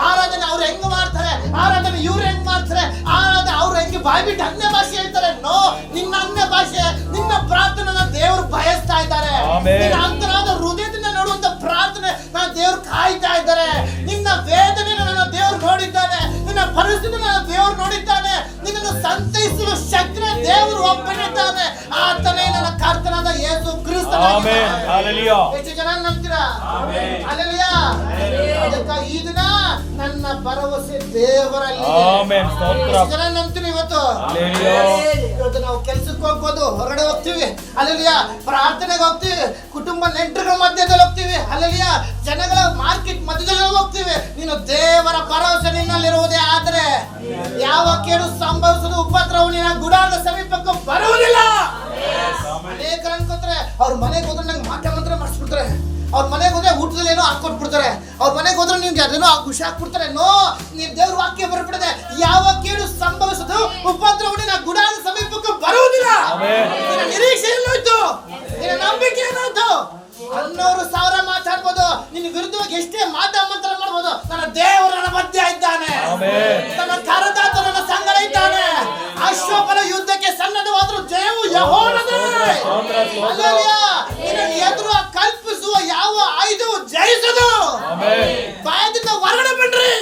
ಆರಾಧನೆ ಅವ್ರು ಹೆಂಗ್ ಮಾಡ್ತಾರೆ, ಆರಾಧನೆ ಇವ್ರು ಹೆಂಗ್ ಮಾಡ್ತಾರೆ, ಆರಾಧನೆ ಅವ್ರು ಹೆಂಗೆ ಬಾಯಿ ಬಿಟ್ಟು ಅನ್ಯ ಭಾಷೆ ಹೇಳ್ತಾರೆ. ನೋ, ನಿನ್ನ ಅನ್ಯ ಭಾಷೆ, ನಿನ್ನ ಪ್ರಾರ್ಥನೆ ದೇವರು ಬಯಸ್ತಾ ಇದ್ದಾರೆ. ನಿನ್ನ ಅಂತರಾದ ಹೃದಯದಿಂದ ನೋಡುವಂತ ಪ್ರಾರ್ಥನೆ ನನ್ನ ದೇವರು ಕಾಯ್ತಾ ಇದ್ದಾರೆ. ನಿನ್ನ ವೇದನೆ ನನ್ನ ದೇವರು ನೋಡಿದ್ದಾನೆ, ನಿನ್ನ ಪರಿಸ್ಥಿತಿ ನನ್ನ ದೇವರು ನೋಡಿದ್ದಾನೆ. ನಿನ್ನನ್ನು ಸಂತೈಸುವ ಶಕ್ತಿ ದೇವರು ಒಬ್ಬನಿದ್ದಾನೆ. ಆತನೇ ನನ್ನ ಕರ್ತನಾದ ಯೇಸು ಕ್ರಿಸ್ತ. ಎಷ್ಟು ಜನ ನಂಬ್ತೀರಾ? ಹಲ್ಲೆಲೂಯಾ. ಅದಕ್ಕಾಗಿ ಈ ದಿನ ನನ್ನ ಭರವಸೆ ದೇವರಲ್ಲಿ. ಎಷ್ಟು ಜನ ನಂಬ್ತೀನಿ? ಇವತ್ತು ನಾವು ಕೆಲ್ಸಕ್ಕೆ ಹೋಗ್ಬೋದು, ಹೊರಗಡೆ ಹೋಗ್ತೀವಿ, ಹಲ್ಲೆಲೂಯಾ, ಪ್ರಾರ್ಥನೆಗೆ ಹೋಗ್ತೀವಿ, ಕುಟುಂಬ ನೆಂಟರುಗಳ ಮಧ್ಯದಲ್ಲಿ ಹೋಗ್ತೀವಿ, ಹಲ್ಲೆಲೂಯಾ, ಜನಗಳ ಮಾರ್ಕೆಟ್ ಮಧ್ಯದಲ್ಲಿ ಹೋಗ್ತೀವಿ. ನೀನು ದೇವರ ಭರವಸೆ ನಿನ್ನಲ್ಲಿರುವುದೇ ಆದರೆ ಯಾವ ಕೇಡು ಸಂಭವಿಸುವುದು, ಉಪದ್ರವ ನಿನ್ನ ಗುಡಾರದ ಸಮೀಪಕ್ಕೂ ಬರುವುದಿಲ್ಲ. ಅನೇಕರು ಅನ್ಕೋತಾರೆ ಅವ್ರ ಮನೆಗೆ ಹೋದ್ರೆ ನಂಗೆ ಮಾಟ ಮಂತ್ರ ಮಾಡಿಸ್ಬಿಡ್ತಾರೆ, ಅವ್ರ ಮನೆಗೆ ಹೋದ್ರೆ ಊಟದಲ್ಲಿ ಏನೋ ಹಾಕೊಟ್ಬಿಡ್ತಾರೆ, ಅವ್ರ ಮನೆಗೆ ಹೋದ್ರೆ ನಿಮ್ಗೆ ಅದೇನೋ ಖುಷಿ ಹಾಕ್ಬಿಡ್ತಾರೆ. ನೋ, ನೀನ್ ದೇವ್ರ ವಾಕ್ಯ ಬರ್ಬಿಡದೆ ಯಾವ ಕೇಡು ಸಂಭವಿಸುದು, ಉಪದ್ರವ ನಿನ್ನ ಗುಡಾರದ ಸಮೀಪಕ್ಕೂ ಬರುವುದಿಲ್ಲ. ನಿನ್ನ ನಿರೀಕ್ಷೆ ಎಲ್ಲೋಯ್ತು? ನಿನ್ನ ನಂಬಿಕೆ ಏನಾಯ್ತು? 100,000 ಮಾತಾಡ್ಬೋದು, ನಿನ್ನ ವಿರುದ್ಧವಾಗಿ ಎಷ್ಟೇ ಮಾತಾಮಂತ್ರ ಮಾಡ್ಬೋದು, ನನ್ನ ದೇವರು ನನ್ನ ಮಧ್ಯ ಇದ್ದಾನೆ, ನನ್ನ ಕರದಾತ ನನ್ನ ಸಂಗಡ ಇದ್ದಾನೆ. ಅಶ್ವಬಲ ಯುದ್ಧಕ್ಕೆ ಸನ್ನದ್ಧವಾದರೂ ಜಯವು ಯೆಹೋವನದೇ. ಹಲ್ಲೆಲೂಯಾ. ನಿನ್ನನ್ನು ಎದುರು ಕಲ್ಪಿಸುವ ಯಾವ ಆಯುಧವು ಜಯಿಸದು. ಭಯದಿಂದ ಹೊರಗಡೆ ಬನ್ರಿ.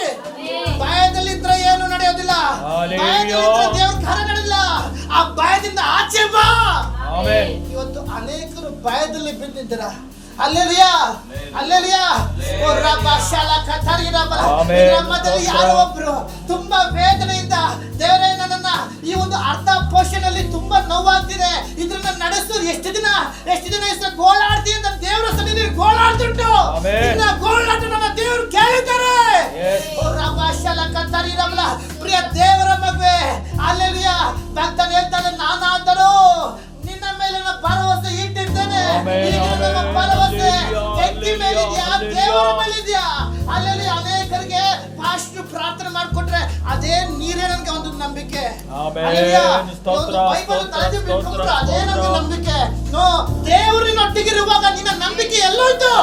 ಭಯದಲ್ಲಿದ್ರೆ ಏನು ನಡೆಯೋದಿಲ್ಲ, ಭಯದಲ್ಲಿದ್ರೆ ದೇವ್ರ ಕಾರ್ಯ ನಡೆಯಲ್ಲ. ಆ ಭಯದಿಂದ ಆಚೆ ಬಾ. ಇವತ್ತು ಅನೇಕರು ಭಯದಲ್ಲಿ ಬಿದ್ದಿದ್ದೀರಾ. Hallelujah, hallelujah. ನಮ್ಮದಲ್ಲಿ ಯಾರೋ ಒಬ್ರು ತುಂಬಾ ವೇದನೆಯಿಂದ, ದೇವರೇ ನನ್ನನ್ನ ಈ ಒಂದು ಅರ್ಧ ಪೋಷನ್ ಅಲ್ಲಿ ತುಂಬಾ ನೋವಾಗ್ತಿದೆ, ಇದ್ರನ್ನ ನಡೆಸೋದು ಎಷ್ಟು ದಿನ ಗೋಳಾಡ್ತಿ ಅಂತ ದೇವರ ಸನ್ನಿಧಿ ಗೋಳಾಡ್ತಿಟ್ಟು ಗೋಳಾಟ ನನ್ನ ದೇವರು ಕೇಳಿದ್ದಾರೆ. ಪ್ರಿಯ ದೇವರ ಮಗುವೆ, ಹಲ್ಲೆಲೂಯಾ, ಭಕ್ತನು ಹೇಳ್ತಾನೆ, ನಾನಾದರೂ ನಿನ್ನ ಮೇಲೆ ಭರವಸೆ ಇಟ್ಟಿದ್ದೇನೆ. ಭರವಸೆ ವ್ಯಕ್ತಿ ಮೇಲಿದ್ಯಾ, ದೇವರ ಮೇಲಿದ್ಯಾ? ಅಲ್ಲಿ ಅನೇಕರಿಗೆ ಪಾಸ್ಟರ್ ಪ್ರಾರ್ಥನೆ ಮಾಡಿಕೊಟ್ರೆ ಅದೇ ನೀರೇ ನನಗೆ ಒಂದು ನಂಬಿಕೆ. ಬೈಬಲ್ ತಲೆಗೆ ಬಿಟ್ಕೊಂಡ್ರೆ ಅದೇ ನನಗೆ ನಂಬಿಕೆ. ನೋ, ದೇವರಿನೊಟ್ಟಿಗಿರುವಾಗ ನಿನ್ನ ನಂಬಿಕೆ ಎಲ್ಲೋಯ್ತು?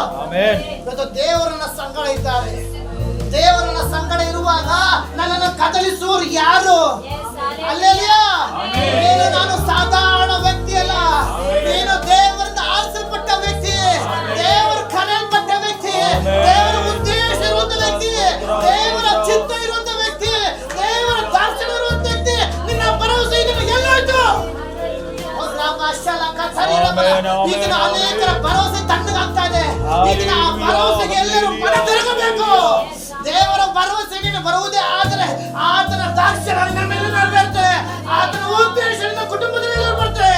ಇವತ್ತು ದೇವರನ್ನ ಸಂಗಡ ಇದ್ದಾರೆ, ದೇವರನ್ನ ಸಂಗಡ ಬದಲಿಸುವರು ಯಾರು? ಹಲ್ಲೆಲೂಯಾ. ನೀನು ನಾನು ಸಾಧಾರಣ ವ್ಯಕ್ತಿ ಅಲ್ಲ, ನೀನು ದೇವರಿಂದ ಆರಿಸಲ್ಪಟ್ಟ ವ್ಯಕ್ತಿ, ದೇವರ ಕರೆಯಲ್ಪಟ್ಟ ವ್ಯಕ್ತಿ, ದೇವರ ಉದ್ದೇಶ ಇರುವಂತ ವ್ಯಕ್ತಿ, ದೇವರ ಚಿತ್ತ ಇರುವಂತ ವ್ಯಕ್ತಿ, ದೇವರ ದರ್ಶನ ಇರುವಂತ ವ್ಯಕ್ತಿ. ನಿನ್ನ ಭರವಸೆ ಎಲ್ಲೋಯ್ತು? ಈಗಿನ ಅನೇಕರ ಭರವಸೆ ತಣ್ಣಗಾಗ್ತಾ ಇದೆ. ಈಗಿನ ಆ ಭರವಸೆಗೆ ಎಲ್ಲರೂ ಮನ ತಿರುಗಬೇಕು. ದೇವರ ಭರವಸೆ ನೀನು ಬರುವುದೇ ಆದರೆ ಆತನ ದರ್ಶನ ನಿನ್ನ ಮೇಲೆ ನೆರವೇರ್ತದೆ, ಆತನ ಉದ್ದೇಶ ನಿನ್ನ ಕುಟುಂಬದ ಮೇಲೆ ಬರ್ತದೆ.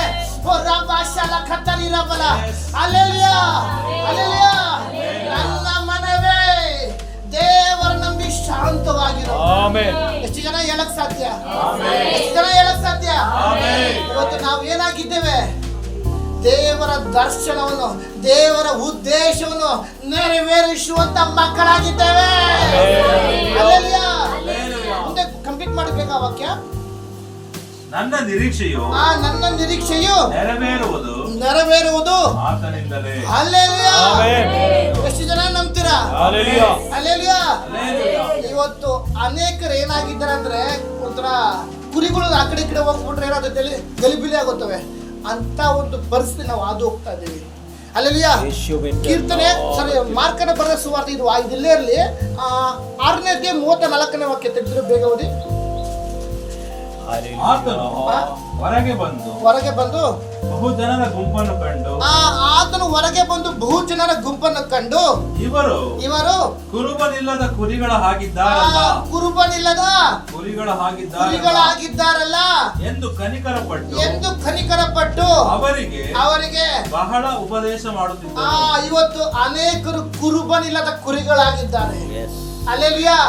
Hallelujah, hallelujah. ನನ್ನ ಮನವೇ ದೇವರ ನಂಬಿ ಶಾಂತವಾಗಿರು. ಎಷ್ಟು ಜನ ಹೇಳಕ್ ಸಾಧ್ಯ? ಎಷ್ಟು ಜನ ಹೇಳಕ್ ಸಾಧ್ಯ? ಇವತ್ತು ನಾವು ಏನಾಗಿದ್ದೇವೆ? ದೇವರ ದರ್ಶನವನ್ನು, ದೇವರ ಉದ್ದೇಶವನ್ನು ನೆರವೇರಿಸುವಂತ ಮಕ್ಕಳಾಗಿದ್ದೇವೆ. ಹಲ್ಲೆಲೂಯಾ. ಮುಂದೆ ಕಂಪ್ಲೀಟ್ ಮಾಡಬೇಕಾ ವಾಕ್ಯ? ನನ್ನ ನಿರೀಕ್ಷೆಯು ನೆರವೇರುವುದು ಆತನಿಂದಲೇ. ಹಲ್ಲೆಲೂಯಾ. ಎಷ್ಟು ಜನ ನಂಬ್ತೀರಾ? ಹಲ್ಲೆಲೂಯಾ. ಇವತ್ತು ಅನೇಕರು ಏನಾಗಿದ್ದಾರೆ ಅಂದ್ರೆ ಒಂಥರ ಕುರಿಗಳು ಆ ಕಡೆ ಈ ಕಡೆ ಹೋಗ್ಬಿಟ್ರೆ ಏನಾಗುತ್ತೆ, ಗಲಿಬಿಲಿ ಆಗುತ್ತವೆ ಅಂತ ಒಂದು ಪರಿಸ್ಥಿತಿ ನಾವು ಹಾದು ಹೋಗ್ತಾ ಇದ್ದೀವಿ. ಹಲ್ಲೆಲೂಯಾ. ಕೀರ್ತನೆ ಮಾರ್ಕನ ಬರೆದ ಸುವಾರ್ತೆ ಇದು ಇಲ್ಲೇ ಇರಲಿ. 6ನೇ ಅಧ್ಯಾಯ 34ನೇ ವಾಕ್ಯ ತೆಗೆದ್ರೆ ಬೇಗ ಓದಿ. ಆತನು ಹೊರಗೆ ಬಂದು ಬಹು ಜನರ ಗುಂಪನ್ನು ಕಂಡು, ಆತನು ಹೊರಗೆ ಬಂದು ಬಹು ಜನರ ಗುಂಪನ್ನು ಕಂಡು, ಇವರು ಕುರುಬನಿಲ್ಲದ ಕುರಿಗಳ ಹಾಗಿದ್ದಾರಲ್ಲ, ಕುರಿಗಳ ಹಾಗಿದ್ದಾರಲ್ಲ ಎಂದು ಕನಿಕರಪಟ್ಟು ಅವರಿಗೆ ಬಹಳ ಉಪದೇಶ ಮಾಡುತ್ತಿದ್ದ. ಇವತ್ತು ಅನೇಕರು ಕುರುಬನಿಲ್ಲದ ಕುರಿಗಳಾಗಿದ್ದಾರೆ. ಹಲ್ಲೆಲೂಯಾ.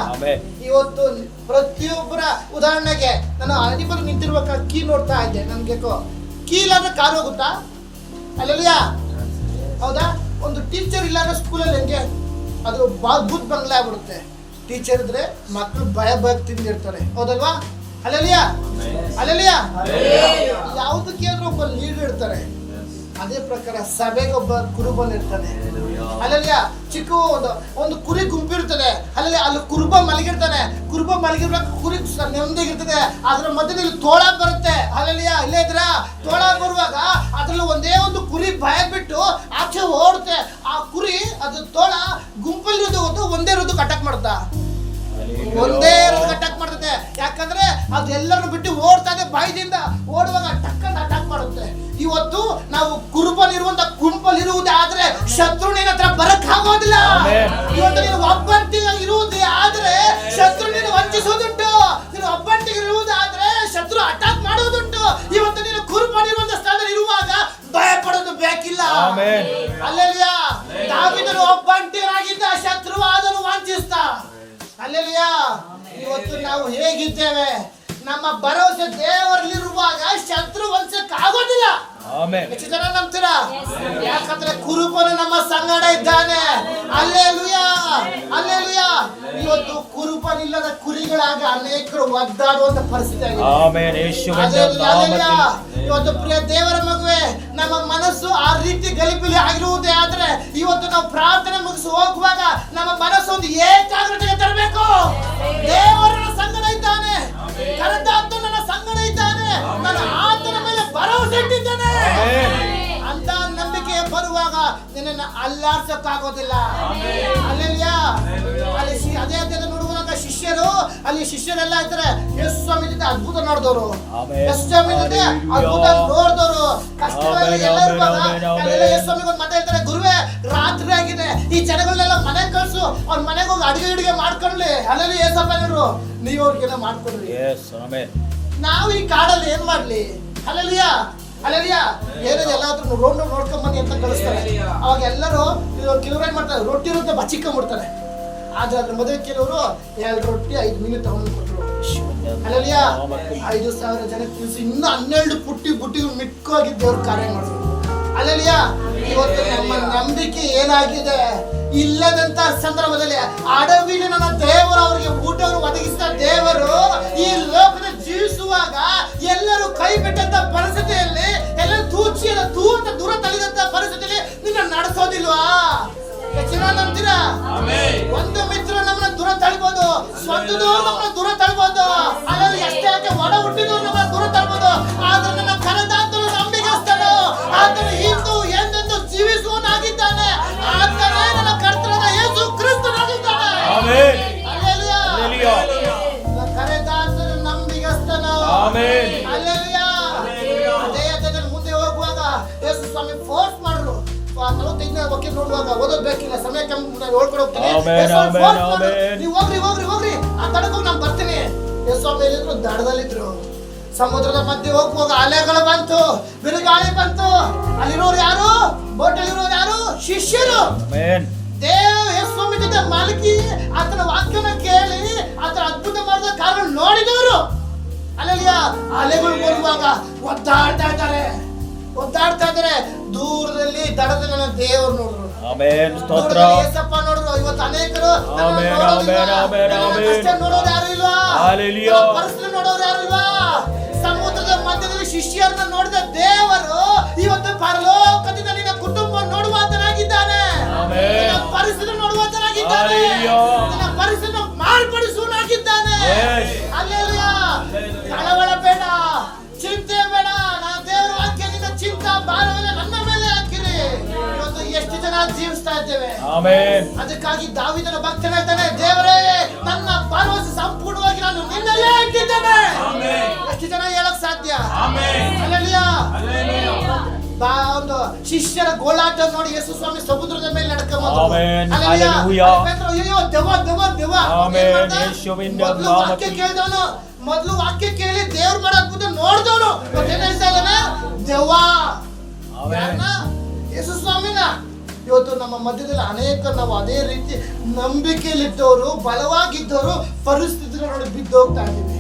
ಇವತ್ತು ಪ್ರತಿಯೊಬ್ಬರ ಉದಾಹರಣೆಗೆ ನಾನು ಅಡಿಬರು ನಿಂತಿರುವಾಗ ಕೀ ನೋಡ್ತಾ ಇದ್ದೆ. ನನ್ಗೆ ಕೀ ಇಲ್ಲಾಂದ್ರೆ ಕಾರ್ ಹೋಗುತ್ತಾ? ಹಲ್ಲೆಲೂಯಾ. ಹೌದಾ? ಒಂದು ಟೀಚರ್ ಇಲ್ಲಾಂದ್ರೆ ಸ್ಕೂಲಲ್ಲಿ ಹೆಂಗೆ ಅದು ಬುದ್ಧ ಬಂಗ್ಲೆ ಆಗ್ಬಿಡುತ್ತೆ. ಟೀಚರ್ ಇದ್ರೆ ಮಕ್ಕಳು ಭಯಭಕ್ತಿಯಿಂದ ಇರ್ತಾರೆ. ಹೌದಲ್ವಾ? Hallelujah, hallelujah. ಯಾವುದಕ್ಕೆ ಆದ್ರೂ ಒಬ್ಬ ಲೀಡರ್ ಇರ್ತಾರೆ. ಅದೇ ಪ್ರಕಾರ ಸಭೆಗೆ ಒಬ್ಬ ಕುರುಬನ್ ಇರ್ತಾನೆ. ಅಲ್ಲಲ್ಲಿಯ ಚಿಕ್ಕ ಒಂದು ಕುರಿ ಗುಂಪಿರ್ತದೆ. ಅಲ್ಲಿ ಕುರುಬ ಮಲಗಿರ್ತಾನೆ. ಕುರುಬ ಮಲಗಿರುವಾಗ ಕುರಿ ನೆಮ್ಮದಿಗಿರ್ತದೆ. ಅದ್ರ ಮಧ್ಯದಲ್ಲಿ ತೋಳ ಬರುತ್ತೆ. ಅಲ್ಲಲ್ಲಿಯ ಇಲ್ಲೇ ಇದ್ರ ತೋಳ ಬರುವಾಗ ಅದ್ರಲ್ಲಿ ಒಂದೇ ಒಂದು ಕುರಿ ಭಯ ಬಿಟ್ಟು ಆಚೆ ಓಡುತ್ತೆ. ಆ ಕುರಿ ಅದು ತೋಳ ಗುಂಪಲ್ಲಿರೋದು ಒಂದೇ ಇರೋದು ಅಟ್ಯಾಕ್ ಮಾಡ್ತಾ, ಒಂದೇ ಅಟ್ಯಾಕ್ ಮಾಡ್ತದೆ. ಯಾಕಂದ್ರೆ ಅದು ಎಲ್ಲರನ್ನು ಬಿಟ್ಟು ಓಡ್ತಾ ಇದೆ. ಬಾಯಿದಿಂದ ಓಡುವಾಗ ಟಕ್ಕಂತ ಅಟ್ಯಾಕ್ ಮಾಡುತ್ತೆ. ಇವತ್ತು ನಾವು ಕುರುಬಲಿರುವಂತ ಗುಂಪಲ್ಲಿರುವುದೇ ಆದ್ರೆ ಶತ್ರು ನಿನ್ನ ಹತ್ರ ಬರಕ್ ಆಗೋದಿಲ್ಲ. ಇವತ್ತು ನೀನು ಒಬ್ಬಂಟಿಗೆ ಇರುವುದೇ ಆದ್ರೆ ಶತ್ರು ನೀನು ವಂಚಿಸುವುದುಂಟು. ನೀನು ಒಬ್ಬಂಟಿಗೆ ಇರುವುದಾದ್ರೆ ಶತ್ರು ಅಟ್ಯಾಕ್ ಮಾಡುವುದುಂಟು. ಇವತ್ತು ನೀನು ಕುರುಬಲಿರುವಂತ ಸ್ಥಳದಲ್ಲಿ ಇರುವಾಗ ಭಯ ಪಡೋದು ಬೇಕಿಲ್ಲ. ಹಲ್ಲೆಲೂಯಾ. ದಾವೀದನು ಒಬ್ಬಂಟಿಯಾಗಿದ್ದ, ಶತ್ರು ಆದರೂ ವಂಚಿಸ್ತ. ಹಲ್ಲೆಲೂಯಾ. ಇವತ್ತು ನಾವು ಹೇಗಿದ್ದೇವೆ? ನಮ್ಮ ಭರವಸೆ ದೇವರಲ್ಲಿರುವಾಗ ಶತ್ರು ವಂಚಕ್ಕಾಗೋದಿಲ್ಲ. ಎಷ್ಟು ಜನ ನಂಬ್ತೀರಾ? ಯಾಕಂದ್ರೆ ಕುರುಬನು ನಮ್ಮ ಸಂಗಡ ಇದ್ದಾನೆ. Hallelujah, hallelujah. ಇವತ್ತು ಕುರುಬನಿಲ್ಲದ ಕುರಿಗಳಾಗಿ ಅನೇಕರು ಒದ್ದಾಡುವಂತ ಪರಿಸ್ಥಿತಿ ಆಗಿದೆ. ಇವತ್ತು ಪ್ರಿಯ ದೇವರ ಮಗುವೆ, ನಮ್ಮ ಮನಸ್ಸು ಆ ರೀತಿ ಗಲಿಬಿಲಿ ಆಗಿರುವುದೇ ಆದ್ರೆ ಇವತ್ತು ನಾವು ಪ್ರಾರ್ಥನೆ ಮುಗಿಸಿ ಹೋಗುವಾಗ ನಮ್ಮ ಮನಸ್ಸು ಒಂದು ಏಕಾಗ್ರತೆಗೆ ತರಬೇಕು. ದೇವರ ಸಂಗಡ ಇದ್ದಾನೆ, ಕರೆದಾತ ನನ್ನ ಸಂಗಡ ಇದ್ದಾನೆ, ನನ್ನ ಆತನ ಮೇಲೆ ಭರವಸೆ ಇಟ್ಟಿದ್ದಾನೆ ಅಂತ ನಂಬಿಕೆ ಬರುವಾಗ ನಿನ್ನನ್ನು ಅಲ್ಲಾಡ್ಸಕ್ಕಾಗೋದಿಲ್ಲ. ಹಲ್ಲೆಲೂಯಾ. ಅಲ್ಲಿ ಅದೇ ನೋಡುವಾಗ ಶಿಷ್ಯರೆಲ್ಲ ಇದ್ದಾರೆ. ಯೇಸು ಸ್ವಾಮಿ ಜೊತೆ ಅದ್ಭುತ ನೋಡಿದವರು, ಯೇಸು ಸ್ವಾಮಿ ಜೊತೆ ಅದ್ಭುತ ನೋಡಿದವರು, ಕಷ್ಟಗಳಲ್ಲಿ ಎಲ್ಲ ಇರುವಾಗ ಯೇಸು ಸ್ವಾಮಿಗೆ ಒಂದು ಮಾತು ಹೇಳ್ತಾರೆ, ಗುರುವೇ ರಾತ್ರಿ ಆಗಿದೆ, ಈ ಜನಗಳನ್ನೆಲ್ಲ ಮನೆಗೆ ಕಳ್ಸು, ಅವ್ರ ಮನೆಗೆ ಹೋಗಿ ಅಡಿಗೆ ಮಾಡ್ಕೊಂಡ್ಲಿ. ಅಲ್ಲೆಲ್ಲ ಏಸಪ್ಪನವರು ನೀವು ಅವ್ರಿಗೆಲ್ಲ ಮಾಡ್ಕೊಂಡ್ರಿ. ನಾವು ಈ ಕಾಡಲ್ಲಿ ಏನ್ ಮಾಡ್ಲಿ? Hallelujah, hallelujah. ಏನಿದೆ ಎಲ್ಲಾದ್ರೂ ರೋಡ್ ನೋಡ್ಕೊಂಡ್ ಬನ್ನಿ ಅಂತ ಕಳಿಸ್ತಾರೆ. ಅವಾಗ ಎಲ್ಲರೂ ಕೆಲವ್ರು ಏನ್ ಮಾಡ್ತಾರೆ, ರೊಟ್ಟಿ ಇರುತ್ತೆ ಬಚ್ಚಿಕೊಂಡ್ಬಿಡ್ತಾರೆ. ಆದ್ರೆ ಅದ್ರ ಮದುವೆ ಕೆಲವರು 2 ರೊಟ್ಟಿ 5 ಮೀನು ತಗೊಂಡು ಕೊಟ್ಟರು. ಹಲ್ಲೆಲೂಯಾ. 5,000 ಜನಕ್ಕೆ ತಿಳಿಸಿ ಇನ್ನೂ 12 ಬುಟ್ಟಿ ಮಿಕ್ಕೋಗಿ ದೇವ್ರ ಕಾರ್ಯ ಮಾಡಿದ್ರು. ಹಲ್ಲೆಲೂಯಾ. ಇವತ್ತು ನಮ್ಮ ನಂಬಿಕೆ ಏನಾಗಿದೆ? ಇಲ್ಲದಂತ ಸಂದರ್ಭದಲ್ಲಿ ಅಡವಿಲಿ ನನ್ನ ದೇವರು ಅವರಿಗೆ ಊಟವನ್ನು ಒದಗಿಸಿದ ದೇವರು ಈ ಲೋಕದಲ್ಲಿ ಜೀವಿಸುವಾಗ ಎಲ್ಲರೂ ಕೈ ಬಿಟ್ಟಂತ ಪರಿಸ್ಥಿತಿಯಲ್ಲಿ, ಎಲ್ಲರೂ ತೂಂತ ದೂರ ತಳ್ಳಿದಂತ ಪರಿಸ್ಥಿತಿಯಲ್ಲಿ ನಿನ್ನ ನಡೆಸೋದಿಲ್ವಾ? ಹೆಚ್ಚಿನ ನಂಬ್ತೀರಾ? ಒಂದು ಮಿತ್ರ ನಮ್ಮನ್ನ ದೂರ ತಳ್ಬೋದು, ಸ್ವಂತದವ್ರು ನಮ್ಮನ್ನ ದೂರ ತಳ್ಬೋದು, ಅಲ್ಲಲ್ಲಿ ಎಷ್ಟೇ ಯಾಕೆ ಒಡ ಹುಟ್ಟಿದವ್ರು ನಮ್ಮನ್ನ ದೂರ ತಳ್ಬೋದು. ಆದ್ರೆ ನನ್ನ ಕರೆದಾತನು ನಂಬಿಗಸ್ತನು, ಆತನು ಇಂದು ಎಂದೆಂದು ಜೀವಿಸುವನಾಗಿದ್ದಾನೆ. ಆತನೇ ನನ್ನ ಕರ್ತನಾದ ಯೇಸು ಕ್ರಿಸ್ತನಾಗಿದ್ದಾನೆ. ಆಮೆನ್. ಹಲ್ಲೆಲೂಯಾ. ಕರೆದಾತನು ನಂಬಿಗಸ್ತನು. ಆಮೆನ್. ಹಲ್ಲೆಲೂಯಾ. ಅದೇ ಅದರಲ್ಲಿ ಮುಂದೆ ಹೋಗುವಾಗ ಯೇಸು ಸ್ವಾಮಿ ಫೋರ್ಸ್ ಮಾಡಿದ್ರು. 45ನೇ ವಾಕ್ಯ ನೋಡುವಾಗ ಓದೋದು ಬೇಕಿಲ್ಲ, ಸಮಯಕ್ಕೆ ಹೇಳ್ಕೊಂಡು ಹೋಗ್ತೀನಿ. ನೀವು ಹೋಗ್ರಿ ಆ ತಡಕ್ಕೆ ನಾನು ಬರ್ತೀನಿ. ಯೇಸು ಸ್ವಾಮಿ ಎಲ್ಲಿದ್ರು? ದಡದಲ್ಲಿದ್ರು. ಸಮುದ್ರದ ಮಧ್ಯೆ ಹೋಗುವಾಗ ಅಲೆಗಳು ಬಂತು, ಬಿರುಗಾಳಿ ಬಂತು. ಅಲ್ಲಿರೋರು ಯಾರು? ಬೋಟಲ್ಲಿರೋರು ಯಾರು? ಶಿಷ್ಯರು. ಯೇಸು ಸ್ವಾಮಿ ಜೊತೆ ಮಲಗಿ ಆತನ ವಾಕ್ಯನ ಕೇಳಿ ಆತನ ಅದ್ಭುತ ಮಾಡಿದ ಕಾರ್ಯ ನೋಡಿದವರು. ಅಲ್ಲೆಲ್ಲ ಅಲೆಗಳು ಬರುವಾಗ ಒದ್ದಾಡ್ತಾ ಇದ್ದಾರೆ. ದೂರದಲ್ಲಿ ದಡದಲ್ಲಿ ನನ್ನ ದೇವರು ನೋಡಿದ್ರು. ಆಮೆನ್. ಸ್ತೋತ್ರ. ಯೇಸಪ್ಪ ನೋಡಿದ್ರು. ಇವತ್ತು ಅನೇಕರು ನೋಡೋರು ಯಾರು ಇಲ್ವಾ? ಹಲ್ಲೆಲೂಯಾ. ಪರಿಸ್ಥಿತಿ ನೋಡೋರು ಯಾರು ಇಲ್ವಾ? ಸಮುದ್ರದ ಮಧ್ಯದಲ್ಲಿ ಶಿಷ್ಯರನ್ನ ನೋಡಿದ ದೇವರು ಇವತ್ತು ಪರಲೋಕದಿಂದ ನಿನ್ನ ಕುಟುಂಬ ನೋಡುವಂತನಾಗಿದ್ದಾನೆ. ನಿನ್ನ ಪರಿಸ್ಥಿತಿ ನೋಡುವಂತನಾಗಿದ್ದಾನೆ. ನಿನ್ನ ಪರಿಸ್ಥಿತಿ ಮಾರ್ಪಡಿಸುವನಾಗಿದ್ದಾನೆ. ಹಲ್ಲೆಲೂಯಾ. ಕಳವಳ ಬೇಡ, ಚಿಂತೆ ಬೇಡ. ನನ್ನ ದೇವರ ವಾಕ್ಯ ನಿನ್ನ ಚಿಂತಾ ಭಾರವನ್ನ ನನ್ನ ಮೇಲೆ ಹಾಕಿರಿ. ಇವತ್ತು ಎಷ್ಟು ಜನ ಜೀವಿಸ್ತಾ ಇದ್ದೇವೆ. ಆಮೆನ್. ಅದಕ್ಕಾಗಿ ದಾವೀದನ ಭಕ್ತನ ಹೇಳ್ತಾನೆ, ದೇವರೇ ನನ್ನ ಭರವಸೆ ಸಂಪೂರ್ಣವಾಗಿ ನಾನು ನಿನ್ನಲ್ಲೇ ಇಟ್ಟಿದ್ದೇನೆ. ಎಷ್ಟು ಜನ ಹೇಳಕ್ ಸಾಧ್ಯ? ಹಲ್ಲೆಲೂಯಾ. ಒಂದು ಶಿಷ್ಯರ ಗೋಳಾಟ ನೋಡಿ ಯೇಸು ಸ್ವಾಮಿ ಸಮುದ್ರದ ಮೇಲೆ ನಡ್ಕೊಂಡು ಮೊದಲು ವಾಕ್ಯ ಕೇಳಿ ದೇವ್ರ ಮಾಡೋ ಅದ್ಭುತ ನೋಡಿದವನು ಏನ್ ಹೇಳ್ತಾ ಇದ್ದಾನೆ? ದೆವ್ವ. ಯೇಸು ಸ್ವಾಮಿನ ಇವತ್ತು ನಮ್ಮ ಮಧ್ಯದಲ್ಲಿ ಅನೇಕ ನಾವು ಅದೇ ರೀತಿ ನಂಬಿಕೆಯಲ್ಲಿದ್ದವರು, ಬಲವಾಗಿದ್ದವರು ಪರಿಸ್ಥಿತಿಗಳು ನೋಡಿ ಬಿದ್ದು ಹೋಗ್ತಾ ಇದ್ದೀವಿ.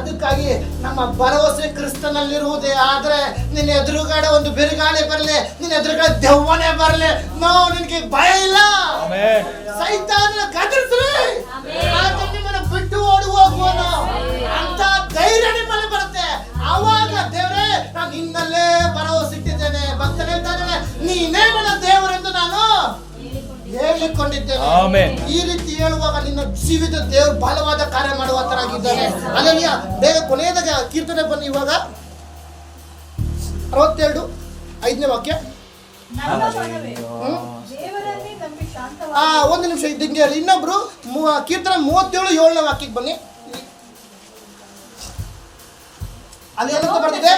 ಅದಕ್ಕಾಗಿ ನಮ್ಮ ಭರವಸೆ ಕ್ರಿಸ್ತನಲ್ಲಿರುವುದೇ. ಆದ್ರೆ ನಿನ್ನ ಎದುರುಗಡೆ ಒಂದು ಬಿರುಗಾಳಿ ಬರಲಿ, ನಿನ್ನ ಎದುರುಗಡೆ ದೆವ್ವನೇ ಬರಲಿ, ನಿನಗೆ ಭಯ ಇಲ್ಲ. ಸೈತಾನನ ಗದರಿಸ್ರಿ, ನಿಮ್ಮನ್ನ ಬಿಟ್ಟು ಓಡಿ ಹೋಗುವನು ಅಂತ ಧೈರ್ಯ ನಿಮ್ಮಲ್ಲಿ ಬರುತ್ತೆ. ಆವಾಗ ದೇವರೇ ನಾನು ನಿನ್ನಲ್ಲೇ ಭರವಸೆ ಇಟ್ಟಿದ್ದೇನೆ. ಭಕ್ತನ ಹೇಳ್ತಾ ಇದ್ದಾನೆ, ನೀನೇ ನನ್ನ ದೇವರೆಂದು ನಾನು ಹೇಳಿಕೊಂಡಿದ್ದೇನೆ. ಈ ರೀತಿ ಹೇಳುವಾಗ ನಿನ್ನ ಜೀವಿತ ದೇವರು ಬಲವಾದ ಕಾರ್ಯ ಮಾಡುವಂತರಾಗಿದ್ದಾನೆ. ಅಲ್ಲೇ ಬೇಗ ಕೊನೆಯದಾಗ ಕೀರ್ತನೆ ಬನ್ನಿ. ಇವಾಗ 62:5ನೇ ವಾಕ್ಯ. ಒಂದು ನಿಮಿಷ ಇದ್ದಂಗೆ ಇನ್ನೊಬ್ರು ಕೀರ್ತನೆ 37:7ನೇ ವಾಕ್ಯಕ್ಕೆ ಬನ್ನಿ. ಅಲ್ಲಿ ಏನಂತ ಬರ್ತಿದೆ?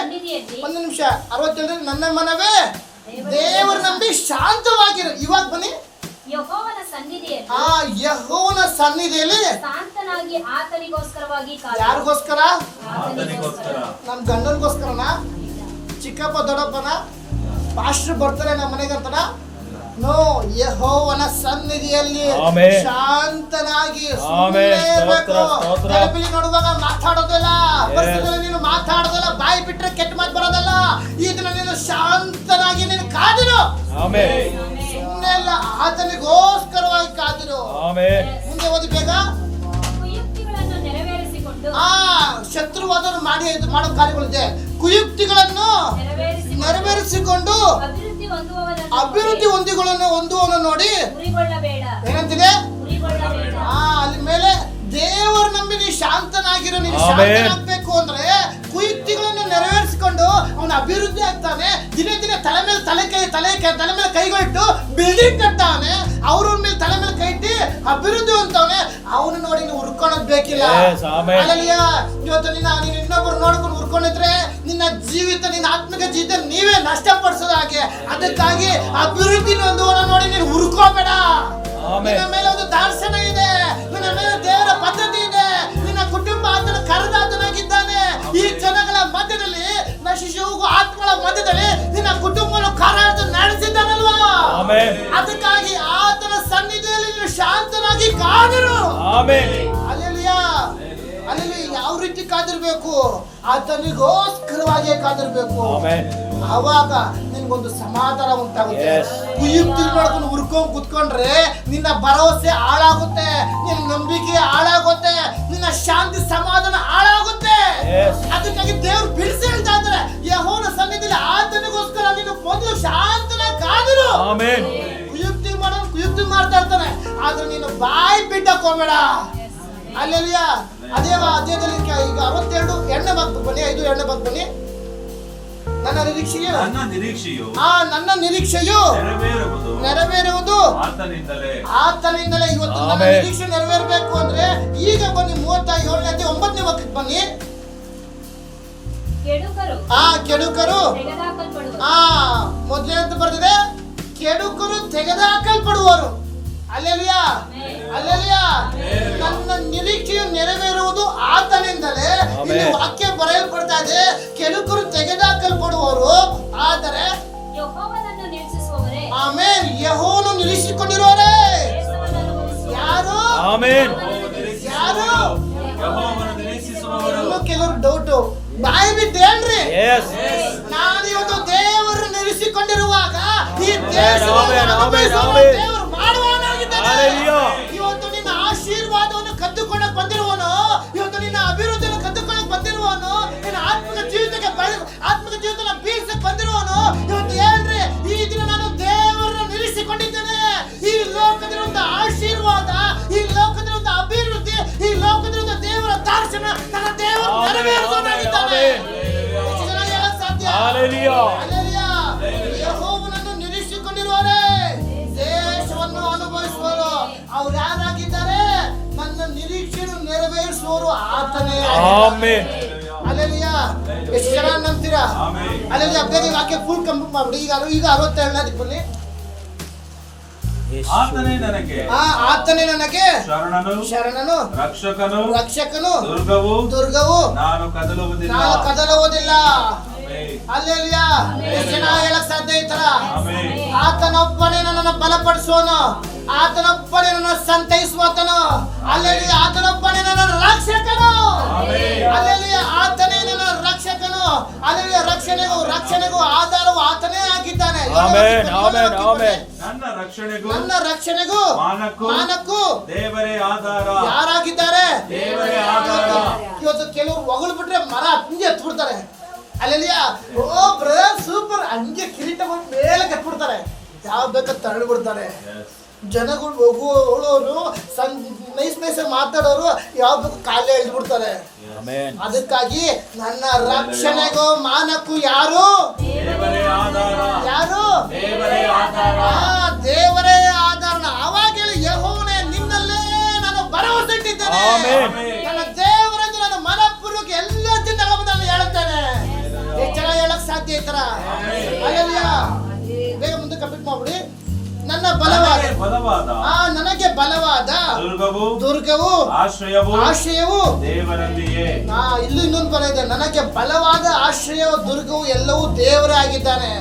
ಒಂದು ನಿಮಿಷ. 67 ನನ್ನ ಮನವೇ ದೇವರು ನಂಬಿ ಶಾಂತವಾಗಿರು. ಇವಾಗ ಬನ್ನಿ. ಯೆಹೋವನ ಸನ್ನಿಧಿಯಲ್ಲಿ ಶಾಂತನಾಗಿ ಆತನಿಗೋಸ್ಕರವಾಗಿ ಕಾದು. ಯಾರಿಗೋಸ್ಕರ? ನಮ್ಮ ಗಂಡನಿಗೋಸ್ಕರನಾ? ಚಿಕ್ಕಪ್ಪ ದೊಡ್ಡಪ್ಪನ? ಪಾಸ್ಟರ್ ಬರ್ತಾರೆ ನಮ್ಮ ಮನೆಗೆ ಅಂತನ? ನೋ, ಯೆಹೋವನ ಸನ್ನಿಧಿಯಲ್ಲಿ ಶಾಂತನಾಗಿ ನೋಡುವಾಗ ಮಾತಾಡೋದಿಲ್ಲ. ನೀನು ಮಾತಾಡೋದಿಲ್ಲ, ಬಾಯಿ ಬಿಟ್ರೆ ಕೆಟ್ಟ ಮಾತು ಬರೋದಲ್ಲ. ಈ ದಿನ ನೀನು ಶಾಂತನಾಗಿ ನೀನು ಕಾದಿರು. ಸುಮ್ಮನೆ ಅಲ್ಲ, ಆತನಿಗೋಸ್ಕರವಾಗಿ ಕಾದಿರು. ಮುಂದೆ ಓದಿ ಬೇಗ. ಶತ್ರುವಾದವರು ಮಾಡೋ ಕಾರ್ಯಗಳಿದೆ. ಕುಯುಕ್ತಿಗಳನ್ನು ನೆರವೇರಿಸಿಕೊಂಡು ಅಭಿವೃದ್ಧಿ ಹೊಂದುವವನು ನೋಡಿ ಏನಂತಿದೆ? ಅಲ್ಲಿ ಮೇಲೆ ದೇವರು ನಂಬಿ ನೀನು ಶಾಂತನಾಗಿರೋ. ನೀನು ಶಾಂತನಾಗಬೇಕು ಅಂದ್ರೆ ಕುಯುಕ್ತಿಗಳನ್ನು ನೆರವೇರಿಸಿಕೊಂಡು ಅವನ ಅಭಿವೃದ್ಧಿ ಆಗ್ತಾನೆ. ದಿನೇ ದಿನೇ ತಲೆ ಮೇಲೆ ಕೈಗೊಟ್ಟು ಬಿಲ್ಡಿಂಗ್ ಕಟ್ತಾನೆ. ಅವ್ರ ಮೇಲೆ ತಲೆ ಮೇಲೆ ಕೈ ಇಟ್ಟು ಅಭಿವೃದ್ಧಿ ಹೊಂದವನೆ. ಅವನು ನೋಡಿ ನೀವು ಹುರ್ಕೊಳ್ಳೋದು ಬೇಕಿಲ್ಲ. ಇವತ್ತು ನೀನು ಇನ್ನೊಬ್ಬರು ನೋಡ್ಕೊಂಡು ಹುರ್ಕೊಂಡಿದ್ರೆ ನಿನ್ನ ಜೀವಿತ, ನಿನ್ನ ಆತ್ಮಿಕ ಜೀವಿತ ನೀವೇ ನಷ್ಟಪಡಿಸೋದು ಹಾಗೆ. ಅದಕ್ಕಾಗಿ ಅಭಿವೃದ್ಧಿ ಹೊಂದುವನ ನೋಡಿ ನೀನು ಹುರ್ಕೋಬೇಡ. ನಿನ್ನ ಮೇಲೆ ಒಂದು ದರ್ಶನ ಇದೆ, ನಿನ್ನ ಮೇಲೆ ದೇವರ ಪದ್ಧತಿ ಇದೆ. ನಿನ್ನ ಕುಟುಂಬ ಆತನ ಕರೆದಾತನಾಗಿದ್ದಾನೆ. ಈ ಜನಗಳ ಮಧ್ಯದಲ್ಲಿ, ನಶಿಸಿ ಹೋಗುವ ಆತ್ಮಗಳ ಮಧ್ಯದಲ್ಲಿ ನಿನ್ನ ಕುಟುಂಬವನ್ನು ಕರೆದು ನಡೆಸಿದ್ದಾನಲ್ವಾ? ಅದಕ್ಕಾಗಿ ಆತನ ಸನ್ನಿಧಿಯಲ್ಲಿ ನೀನು ಶಾಂತನಾಗಿ ಕಾದಿರು. ಹಲ್ಲೆಲೂಯಾ. ಅಲ್ಲಿ ಯಾವ ರೀತಿ ಕಾದಿರ್ಬೇಕು? ಆತನಿಗೋಸ್ಕರವಾಗಿ ಕಾದಿರ್ಬೇಕು. ಆವಾಗ ನಿನ್ಗೊಂದು ಸಮಾಧಾನ ಉಂಟಾಗುತ್ತೆ. ಕುಯುಕ್ತಿ ಮಾಡ್ಕೊಂಡು ಹುರ್ಕೊಂಡ್ ಕುತ್ಕೊಂಡ್ರೆ ನಿನ್ನ ಭರವಸೆ ಹಾಳಾಗುತ್ತೆ, ನಿನ್ನ ನಂಬಿಕೆ ಹಾಳಾಗುತ್ತೆ, ನಿನ್ನ ಶಾಂತಿ ಸಮಾಧಾನ ಹಾಳಾಗುತ್ತೆ. ಅದಕ್ಕಾಗಿ ದೇವ್ರು ಬಿಡಿಸಿ ಹೇಳ್ತಾ ಇದ್ದಾರೆ, ಯೆಹೋವನ ಸನ್ನಿಧಿಯಲ್ಲಿ ಆತನಿಗೋಸ್ಕರ ನೀನು ಮೊದಲು ಶಾಂತನ ಕಾದಿರು. ಕುಯುಕ್ತಿ ಮಾಡೋನು ಕುಯುಕ್ತಿ ಮಾಡ್ತಾ ಇರ್ತಾನೆ, ಆದ್ರೆ ನೀನು ಬಾಯಿ ಬಿಟ್ಟಕ್ ಹೋಗ್ಬೇಡ. ಅಲ್ಲೆಲಿಯ ಅದೇ ಅಧ್ಯಾಯದಲ್ಲಿ ಈಗ 62 ಎರಡನೇ ಭಾಗಕ್ಕೆ ಬನ್ನಿ, 5 ಎರಡನೇ ಭಾಗಕ್ಕೆ ಬನ್ನಿ. ನನ್ನ ನಿರೀಕ್ಷೆಯು ನನ್ನ ನಿರೀಕ್ಷೆಯು ನೆರವೇರುವುದು ಆತನಿಂದಲೇ. ಇವತ್ತು ನನ್ನ ನಿರೀಕ್ಷೆ ನೆರವೇರಬೇಕು ಅಂದ್ರೆ ಈಗ ಬನ್ನಿ 37ನೇ ಅಧ್ಯಾಯ 9ನೇ ವಾಕ್ಯಕ್ಕೆ ಬನ್ನಿ. ಕೆಡುಕರು ಮೊದಲೇ ಅಂತ ಬರ್ತಿದೆ, ಕೆಡುಕರು ತೆಗೆದುಹಾಕಲ್ಪಡುವರು. ಅಲ್ಲೆಲಿಯಾ ಅಲ್ಲೆಲಿಯಾ. ನನ್ನ ನಿರೀಕ್ಷೆಯು ನೆರವೇರುವುದು ಆತನಿಂದಲೇ. ಇಲ್ಲಿ ವಾಕ್ಯ ಬರೆಯಲ್ಪಡ್ತಾ ಇದೆ, ಕೆಡುಕರು ತೆಗೆದುಹಾಕಲ್ಪಡುವರು, ಆದರೆ ಆಮೇನ್ ಯೆಹೋವನು ನಿರೀಕ್ಷಿಸಿಕೊಂಡಿರುವವರೇ ಯಾರು? ಯಾರು? ಕೆಲವರು ಡೌಟು ಬಾಯಿ ಬಿಟ್ಟೇನ್ರಿ? ನಾನು ಇವತ್ತು ದೇವರು ನಿರೀಕ್ಷಿಸಿಕೊಂಡಿರುವಾಗ ಈ ದೇವರು ಮಾಡುವವನಾಗಿದ್ದಾನೆ. ಇವತ್ತು ನಿನ್ನ ಆಶೀರ್ವಾದವನ್ನು ಕದ್ದುಕೊಳ್ಳಕ್ ಬಂದಿರುವನು, ಇವತ್ತು ನಿನ್ನ ಅಭಿವೃದ್ಧಿಯನ್ನು ಕದ್ದುಕೊಳ್ಳಕ್ ಬಂದಿರುವನು, ನಿನ್ನ ಆತ್ಮಿಕ ಜೀವಿತಕ್ಕೆ ಬೀಳ್ಸಕ್ ಬಂದಿರುವನು. ಇವತ್ತು ಹೇಳ್ರಿ, ಈ ದಿನ ನಾನು ದೇವರನ್ನು ನಿರೀಕ್ಷಿಸಿಕೊಂಡಿದ್ದೇನೆ. ಈ ಲೋಕದಿರುವಂತ ಆಶೀರ್ವಾದ, ಈ ಲೋಕದಿರುವಂತ ಅಭಿವೃದ್ಧಿ, ಈ ಲೋಕದಿರುವಂತ ದೇವರ ದರ್ಶನ ನನ್ನ ದೇವರು ನೆರವೇರಿಸುವವನಾಗಿದ್ದಾನೆ. ಎಷ್ಟು ಜನ ಹೇಳಕ್ ಸಾಧ್ಯ? ಯೆಹೋವನನ್ನು ನಿರೀಕ್ಷಿಸಿಕೊಂಡಿರುವವರೇ ದೇಶವನ್ನು ಅನುಭವಿಸುವರು. ಅವ್ರು ಯಾರಾಗಿದ್ದಾರೆ? ನನ್ನ ನಿರೀಕ್ಷೆಯನ್ನು ನೆರವೇರಿಸುವವರು ಆತನೇ. ಅಲ್ಲೆಲಿಯಾ. ಎಷ್ಟು ಜನ ನಂಬ್ತೀರಾ? ಅಲ್ಲೆಲಿಯಾ. ಬೇಗ ವಾಕ್ಯ ಫುಲ್ ಕಂಪ್ಲೀಟ್ ಮಾಡ್ಬಿಡಿ. ಈಗ 62ನೇ ಬನ್ನಿ. ಆತನೇ ನನಗೆ ಶರಣನು ರಕ್ಷಕನು ದುರ್ಗವು ನಾನು ಕದಲುವುದಿಲ್ಲ. ಅಲ್ಲೆಲಿಯಾ. ಎಷ್ಟು ಜನ ಹೇಳಕ್ ಸಾಧ್ಯ ಈ ತರ? ಆತನೊಬ್ಬನೇ ನನ್ನನ್ನು ಬಲಪಡಿಸುವನು, ಆತನೊಬ್ಬನೇ ನನ್ನ ಸಂತೈಸುವತನು. ಅಲ್ಲೆಲಿಯ ಆತನೊಬ್ಬನೇ ನನ್ನ ರಕ್ಷಕನು. ಅಲ್ಲೆಲಿಯ ಆತನೇ ನನ್ನ ರಕ್ಷಕನು. ಅಲ್ಲೆಲಿಯ ರಕ್ಷಣೆಗೂ ಆಧಾರವು ಆತನೇ ಆಗಿದ್ದಾನೆ. ನನ್ನ ರಕ್ಷಣೆಗೂ ಮಾನಕ್ಕೂ ದೇವರೇ ಆಧಾರ. ಯಾರಾಗಿದ್ದಾರೆ? ಇವತ್ತು ಕೆಲವರು ಹೊಗಳು ಬಿಟ್ರೆ ಮರ ಹಂಗೆ ಎತ್ಬಿಡ್ತಾರೆ. ಅಲ್ಲೆಲಿಯಾ. ಓ ಬ್ರದರ್ ಸೂಪರ್, ಹಂಗೆ ಕಿರೀಟ ಬಂದು ಮೇಲೆ ಕಟ್ಬಿಡ್ತಾರೆ. ಯಾವ ಬೇಕಾದ ತರಳು ಬಿಡ್ತಾರೆ. ಜನಗಳು ಹೋಗೋರು ನೈಸ್ ಮಾತಾಡೋರು ಯಾವ ಬೇಕು ಕಾಲೇ ಎಳ್ಬಿಡ್ತಾರೆ. ಅದಕ್ಕಾಗಿ ನನ್ನ ರಕ್ಷಣೆಗೂ ಮಾನಕ್ಕೂ ಯಾರು? ಯಾರು? ದೇವರೇ ಆಧಾರ. ಅವಾಗ ಹೇಳಿ, ಯೆಹೋವನೇ ನಿನ್ನಲ್ಲೇ ನಾನು ಭರವಸೆ ಇಟ್ಟಿದ್ದೇನೆ. ನನ್ನ ದೇವರೆಂದು ನಾನು ಮನಪೂರ್ವಕ ಎಲ್ಲ ದಿನಗಳನ್ನು ಹೇಳುತ್ತೇನೆ. ಎಷ್ಟು ಜನ ಹೇಳಕ್ ಸಾಧ್ಯ ಈ ತರ? ಬೇಗ ಮುಂದೆ ಕಂಪ್ಲೀಟ್ ಮಾಡ್ಬಿಡಿ. ನನ್ನ ನನಗೆ ಬಲವಾದ ದುರ್ಗವು ಆಶ್ರಯವು ದೇವರಲ್ಲಿಯೇ. ಇಲ್ಲೂ ಇನ್ನೊಂದು ಬರ ಇದೆ, ನನಗೆ ಬಲವಾದ ಆಶ್ರಯವು ದುರ್ಗವು ಎಲ್ಲವೂ ದೇವರೇ ಆಗಿದ್ದಾನೆ.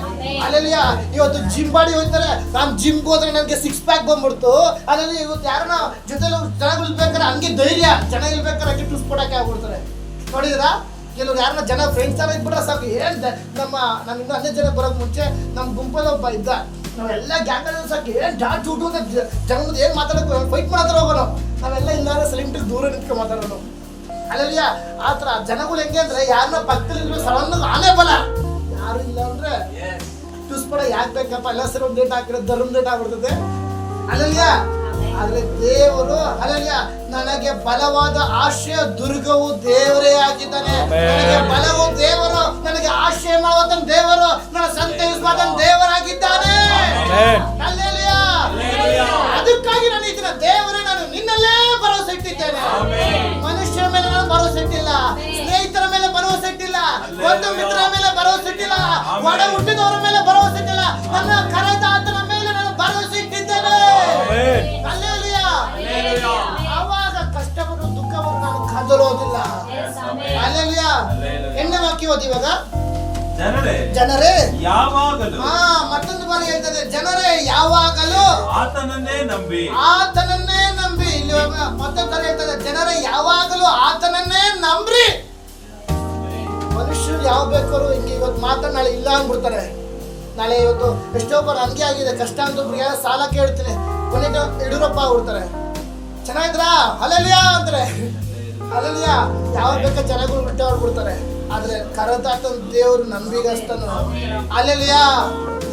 ಅಲ್ಲೆಲಿಯಾ. ಇವತ್ತು ಜಿಮ್ ಬಾಡಿ ಹೋಗ್ತಾರೆ, ನಾನು ಜಿಮ್ಗೆ ಹೋದ್ರೆ ನನಗೆ 6 ಪ್ಯಾಕ್ ಬಂದ್ಬಿಡ್ತು. ಅದ್ರಲ್ಲಿ ಇವತ್ತು ಯಾರನ್ನ ಜೊತೆಲಿ ಚೆನ್ನಾಗಿ ಇಲ್ಬೇಕಾರೆ ಹಂಗೆ ಧೈರ್ಯ, ಚೆನ್ನಾಗಿ ಇಲ್ಬೇಕಾರೆ ಹಂಗೆ ಟೂಸ್ ಕೊಡಕ್ಕೆ ಆಗ್ಬಿಡ್ತಾರೆ. ನೋಡಿದ್ರಾ? ಕೆಲವ್ರು ಯಾರನ್ನ ಜನ ಫ್ರೆಂಡ್ಸ್ ತರ ಇದ್ಬಿಟ್ರೆ ಸಾಕು. ನಮ್ಮಿಂದ 10 ಜನ ಬರೋಕ್ ಮುಂಚೆ ನಮ್ಮ ಗುಂಪಲ್ಲಿ ಒಬ್ಬ ಇದ್ದ. ನಾವೆಲ್ಲ ಗ್ಯಾಂಗ್ ಸಾಕು ಜಾಟ್ ಊಟ ಜನ ಮುಂದೆ ಏನ್ ಮಾತಾಡೋದು, ಫೈಟ್ ಮಾಡತ್ತಾರ ಹೋಗೋನು. ನಾವೆಲ್ಲ ಇಲ್ಲಾಂದ್ರೆ ಸೈಲೆಂಟ್ ದೂರ ನಿಂತ್ಕೊಂಡು ಮಾತಾಡೋನು. ಅಲ್ಲಲ್ಲಿಯ ಆ ಥರ ಜನಗಳು ಹೆಂಗೆ ಅಂದ್ರೆ ಯಾರನ್ನ ಪಕ್ಕದಲ್ಲಿ ಸಡನ್ ಆನೆ ಬಲ, ಯಾರು ಇಲ್ಲ ಅಂದ್ರೆ ಟುಸ್ಪಡ ಯಾಕೆ ಬೇಕಪ್ಪ, ಎಲ್ಲ ಸರಿ ಒಂದು ಡೇಟ್ ಹಾಕಿರೋ ಧರ್ಮ ಡೇಟ್ ಆಗ್ಬಿಡ್ತದೆ. ಅಲ್ಲಲ್ಲಿಯ. ಆದ್ರೆ ದೇವರು ಅಲ್ಲಲ್ಲಿಯ ನನಗೆ ಬಲವಾದ ಆಶ್ರಯ ದುರ್ಗವು ದೇವರೇ ಆಗಿದ್ದಾನೆ. ನನಗೆ ಬಲವು ದೇವರು, ನನಗೆ ಆಶ್ರಯ ಮಾಡುವ ದೇವರು, ನನ್ನ ಸಂತೈಸುವ ದೇವರಾಗಿದ್ದಾನೆ. ಅಲ್ಲಲ್ಲಿಯ. ಅದಕ್ಕಾಗಿ ನಾನು ಇದನ್ನ ದೇವರೇ ನಾನು ನಿನ್ನಲ್ಲೇ ಭರವಸೆ ಇಟ್ಟಿದ್ದೇನೆ. ಮನುಷ್ಯರ ಮೇಲೆ ನಾನು ಭರವಸೆ ಇಟ್ಟಿಲ್ಲ, ಸ್ನೇಹಿತರ ಮೇಲೆ ಭರವಸೆ ಇಟ್ಟಿಲ್ಲ, ಒಂದು ಮಿತ್ರರ ಮೇಲೆ ಭರವಸೆ ಇಟ್ಟಿಲ್ಲ, ಒಡ ಹುಟ್ಟಿದವರ ಮೇಲೆ ಭರವಸೆ ಇಟ್ಟಿಲ್ಲ, ನನ್ನ ಕರೆದ ಆತನ ಮೇಲೆ ನಾನು ಭರವಸೆ ಇಟ್ಟಿದ್ದೇನೆ. ಅಲ್ಲೆಲಿಯ. ಆವಾಗ ಕಷ್ಟಪಟ್ಟು ದುಃಖವನ್ನು ನಾನು ಕದಲೋದಿಲ್ಲ. ಅಲ್ಲೆಲಿಯ. ಎಣ್ಣೆ ವಾಕ್ಯ ಓದಿ ಇವಾಗ. ಜನರೇ ಯಾವಾಗಲೂ. ಮತ್ತೊಂದು ಬಾರಿ ಹೇಳ್ತದೆ, ಜನರೇ ಯಾವಾಗಲೂ ಆತನನ್ನೇ ನಂಬಿ. ಇಲ್ಲಿ ಮತ್ತೊಂದು ಬಾರಿ ಹೇಳ್ತದೆ, ಜನರೇ ಯಾವಾಗಲೂ ಆತನನ್ನೇ ನಂಬ್ರಿ. ಮನುಷ್ಯರು ಯಾವ ಬೇಕಾದ್ರು ಹಿಂಗೆ ಇವತ್ತು ಮಾತಾಡಿ ನಾಳೆ ಇಲ್ಲ ಅಂದ್ಬಿಡ್ತಾರೆ. ನಾಳೆ ಇವತ್ತು ಎಷ್ಟೋ ಬಾರ ಹಂಗೆ ಆಗಿದೆ, ಕಷ್ಟ ಅಂತ ಸಾಲ ಕೇಳ್ತೀನಿ, ಕೊನೆಗೆ ಯಡಿಯೂರಪ್ಪ ಆಗ್ಬಿಡ್ತಾರೆ. ಚೆನ್ನಾಗಿದ್ರಾ ಅಲ್ಲೆಲಿಯಾ ಅಂತಾರೆ. ಅಲ್ಲೆಲಿಯಾ. ಯಾವ ಬೇಕಾದ ಜನಗಳು ಬಿಟ್ಟು ಹೊಡ್ಬಿಡ್ತಾರೆ. ಆದ್ರೆ ಕರೆದಾಟ ದೇವರು ನಂಬಿಗಸ್ತನು. ಅಲ್ಲೆಲಿಯಾ.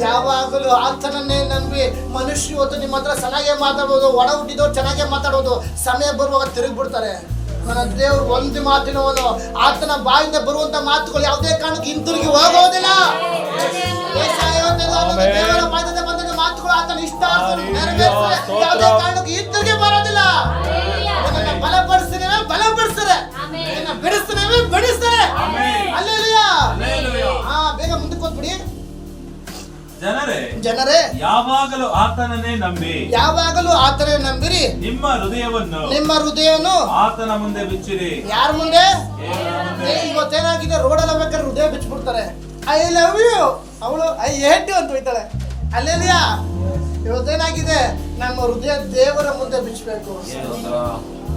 ಯಾವಾಗಲೂ ಆತನನ್ನೇ ನಂಬಿ ಮನುಷ್ಯ ಇವತ್ತು ನಿಮ್ಮ ಹತ್ರ ಚೆನ್ನಾಗೇ ಮಾತಾಡ್ಬೋದು, ಒಡ ಹುಟ್ಟಿದವ್ರು ಚೆನ್ನಾಗೇ ಮಾತಾಡೋದು, ಸಮಯ ಬರುವಾಗ ತಿರುಗಿಬಿಡ್ತಾರೆ. ನನ್ನ ದೇವ್ರು ಒಂದು ಮಾತಿನವನು, ಆತನ ಬಾಯಿಂದ ಬರುವಂತ ಮಾತುಗಳು ಯಾವುದೇ ಕಾರಣಕ್ಕೆ ಹಿಂತಿರುಗಿ ಹೋಗೋದಿಲ್ಲ. ದೇವರ ಬಾಯಿಂದ ಬಂದ ಮಾತುಗಳು ಆತನ ಇಷ್ಟ ನೆರವೇರಿಸ್ತಾರೆ, ಯಾವುದೇ ಕಾರಣಕ್ಕೆ ಹಿಂತಿರುಗಿ ಬರೋದಿಲ್ಲ. ನಿನ್ನನ್ನು ಬಲಪಡಿಸ್ತಾನೆ, ಬಲಪಡಿಸ್ತಾರೆ, ನಿನ್ನ ಬಿಡಿಸ್ತಾನೆ, ಬಿಡಿಸ್ತಾರೆ. ಹಲ್ಲೆಲೂಯಾ. ಬೇಗ ಮುಂದಕ್ಕೆ ಹೋಗ್ಬಿಡಿ. ಜನರೇ ಯಾವಾಗಲೂ ಆತನನ್ನೇ ನಂಬಿ, ಯಾವಾಗಲೂ ಆತನೇ ನಂಬಿರಿ. ನಿಮ್ಮ ಹೃದಯವನ್ನು ಆತನ ಮುಂದೆ ಬಿಚ್ಚಿರಿ. ಯಾರ ಮುಂದೆ? ಇವತ್ತೇನಾಗಿದೆ, ರೋಡಲ್ಲಿ ಬೇಕಾದ್ರೆ ಹೃದಯ ಬಿಚ್ಚಿಬಿಡ್ತಾರೆ. ಐ ಲವ್ ಯು, ಅವಳು ಐ ಹೇಟ್ ಯು ಅಂತ ಹೋಯ್ತಾಳೆ. ಅಲ್ಲೆಲ್ಲಿಯಾ ಇವತ್ತೇನಾಗಿದೆ, ನಮ್ಮ ಹೃದಯ ದೇವರ ಮುಂದೆ ಬಿಚ್ಚಬೇಕು.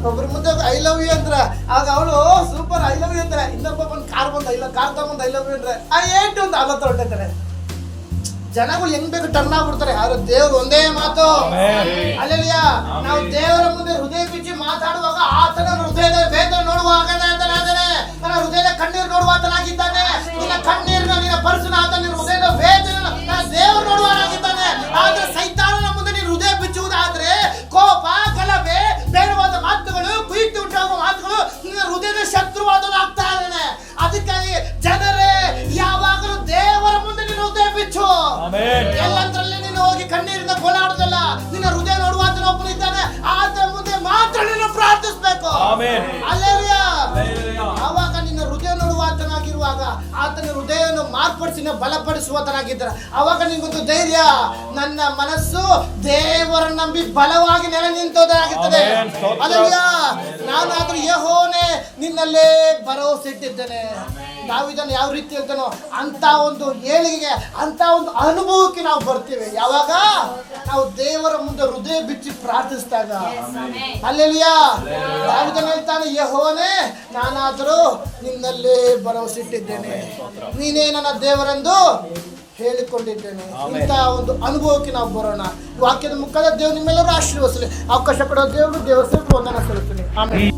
ಒಬ್ರ ಮುಂದೆ ಐ ಲವ್ ಯು ಅಂದ್ರ ಆಗ ಅವಳು ಸೂಪರ್ ಐ ಲವ್ ಯು ಅಂತಾರೆ, ಇನ್ನೊಬ್ಬ ಬಂದು ಕಾರ್ ತಗೊಂಡು ಐ ಲವ್ ಯು ಅಂದ್ರೆ ಐ ಹೇಟ್ ಯು ಅಂತ ಅಲ್ಲ ಹೊರಟಿರ್ತಾರೆ. ಜನಗಳು ಹೆಂಗ್ ಬೇಕು ಟರ್ನ್ ಆಗ್ಬಿಡ್ತಾರೆ. ಆದ್ರೆ ದೇವ್ರು ಒಂದೇ ಮಾತು. ಅಲ್ಲೆಲ್ಲಿಯಾ ನಾವು ದೇವರ ಮುಂದೆ ಹೃದಯ ಬಿಚ್ಚಿ ಮಾತಾಡುವಾಗ ಆತನ ಹೃದಯದ ವೇದನೆ ನೋಡುವಾಗ ನನ್ನ ಹೃದಯದ ಕಣ್ಣೀರು ನೋಡುವಾತನಾಗಿದ್ದಾನೆ. ನಿನ್ನ ಕಣ್ಣೀರನ್ನ, ನಿನ್ನ ಪರ್ಸನ ಆತ, ನಿನ್ನ ಹೃದಯದ ವೇದನೆ ದೇವರು ನೋಡುವಾನಾಗಿದ್ದಾನೆ. ಆದ್ರೆ ಸೈತಾನನ ಮುಂದೆ ನೀನು ಹೃದಯ ಬಿಚ್ಚುವುದಾದ್ರೆ ಕೋಪ, ಗಲಭೆ, ಬೇಡವಾದ ಮಾತುಗಳು, ಕುಯ್ತು ಉಂಟಾಗುವ ಮಾತುಗಳು ನಿನ್ನ ಹೃದಯದ ಶತ್ರುವಾದನು ಆಗ್ತಾ ಇದ್ದಾನೆ. ಅದಕ್ಕಾಗಿ ಜನರೇ ಯಾವಾಗಲೂ ದೇವರ ಮುಂದೆ ನೀನು ಹೃದಯ ಬಿಚ್ಚು. ಎಲ್ಲಂದ್ರಲ್ಲಿ ನೀನು ಹೋಗಿ ಕಣ್ಣೀರಿಂದ ಗೋಳಾಡುದಲ್ಲ. ನಿನ್ನ ಹೃದಯ ನೋಡುವಾತನ ಒಬ್ಬನಿದ್ದಾನೆ, ಆತನ ಮುಂದೆ ಮಾತ್ರ ನೀನು ಪ್ರಾರ್ಥಿಸಬೇಕು. ಹಲ್ಲೆಲೂಯಾ. ಆವಾಗ ನಿನ್ನ ಹೃದಯ ನೋಡುವಾತನಾಗಿರುವಾಗ ಆತನ ಹೃದಯವನ್ನು ಮಾರ್ಪಡಿಸಿ ಬಲಪಡಿಸುವಾತನಾಗಿದ್ದಾರೆ. ಅವಾಗ ನಿನ್ಗೊಂದು ಧೈರ್ಯ, ನನ್ನ ಮನಸ್ಸು ದೇವರ ನಂಬಿ ಬಲವಾಗಿ ನೆಲೆ ನಿಂತೋದಾಗುತ್ತದೆ. ಹಲ್ಲೆಲೂಯಾ. ನಾನಾದ್ರೂ ಯೆಹೋವನೇ ನಿನ್ನಲ್ಲೇ ಭರವಸೆ ಇಟ್ಟಿದ್ದೇನೆ. ನಾವಿದನ್ನು ಯಾವ ರೀತಿ ಹೇಳ್ತಾನೋ ಅಂತ ಒಂದು ಏಳಿಗೆಗೆ, ಅಂತ ಒಂದು ಅನುಭವಕ್ಕೆ ನಾವು ಬರ್ತೀವಿ ಯಾವಾಗ ನಾವು ದೇವರ ಮುಂದೆ ಹೃದಯ ಬಿಚ್ಚಿ ಪ್ರಾರ್ಥಿಸಿದಾಗ. ಹಲ್ಲೆಲೂಯಾ. ನಾವಿದನ್ನು ಹೇಳ್ತಾನೆ, ಯೆಹೋವನೇ ನಾನಾದರೂ ನಿನ್ನಲ್ಲೇ ಭರವಸೆ ಇಟ್ಟಿದ್ದೇನೆ, ನೀನೇ ನನ್ನ ದೇವರೆಂದು ಹೇಳಿಕೊಂಡಿದ್ದೇನೆ. ಇಂಥ ಒಂದು ಅನುಭವಕ್ಕೆ ನಾವು ಬರೋಣ. ವಾಕ್ಯದ ಮುಖಾಂತರ ದೇವರು ನಿಮ್ಮೆಲ್ಲರೂ ಆಶೀರ್ವದಿಸಲಿ. ಅವಕಾಶ ಕೊಡೋ ದೇವರು ದೇವರ ವಂದನೆ ಸಲ್ಲಿಸ್ತೀನಿ. ಆಮೇಲೆ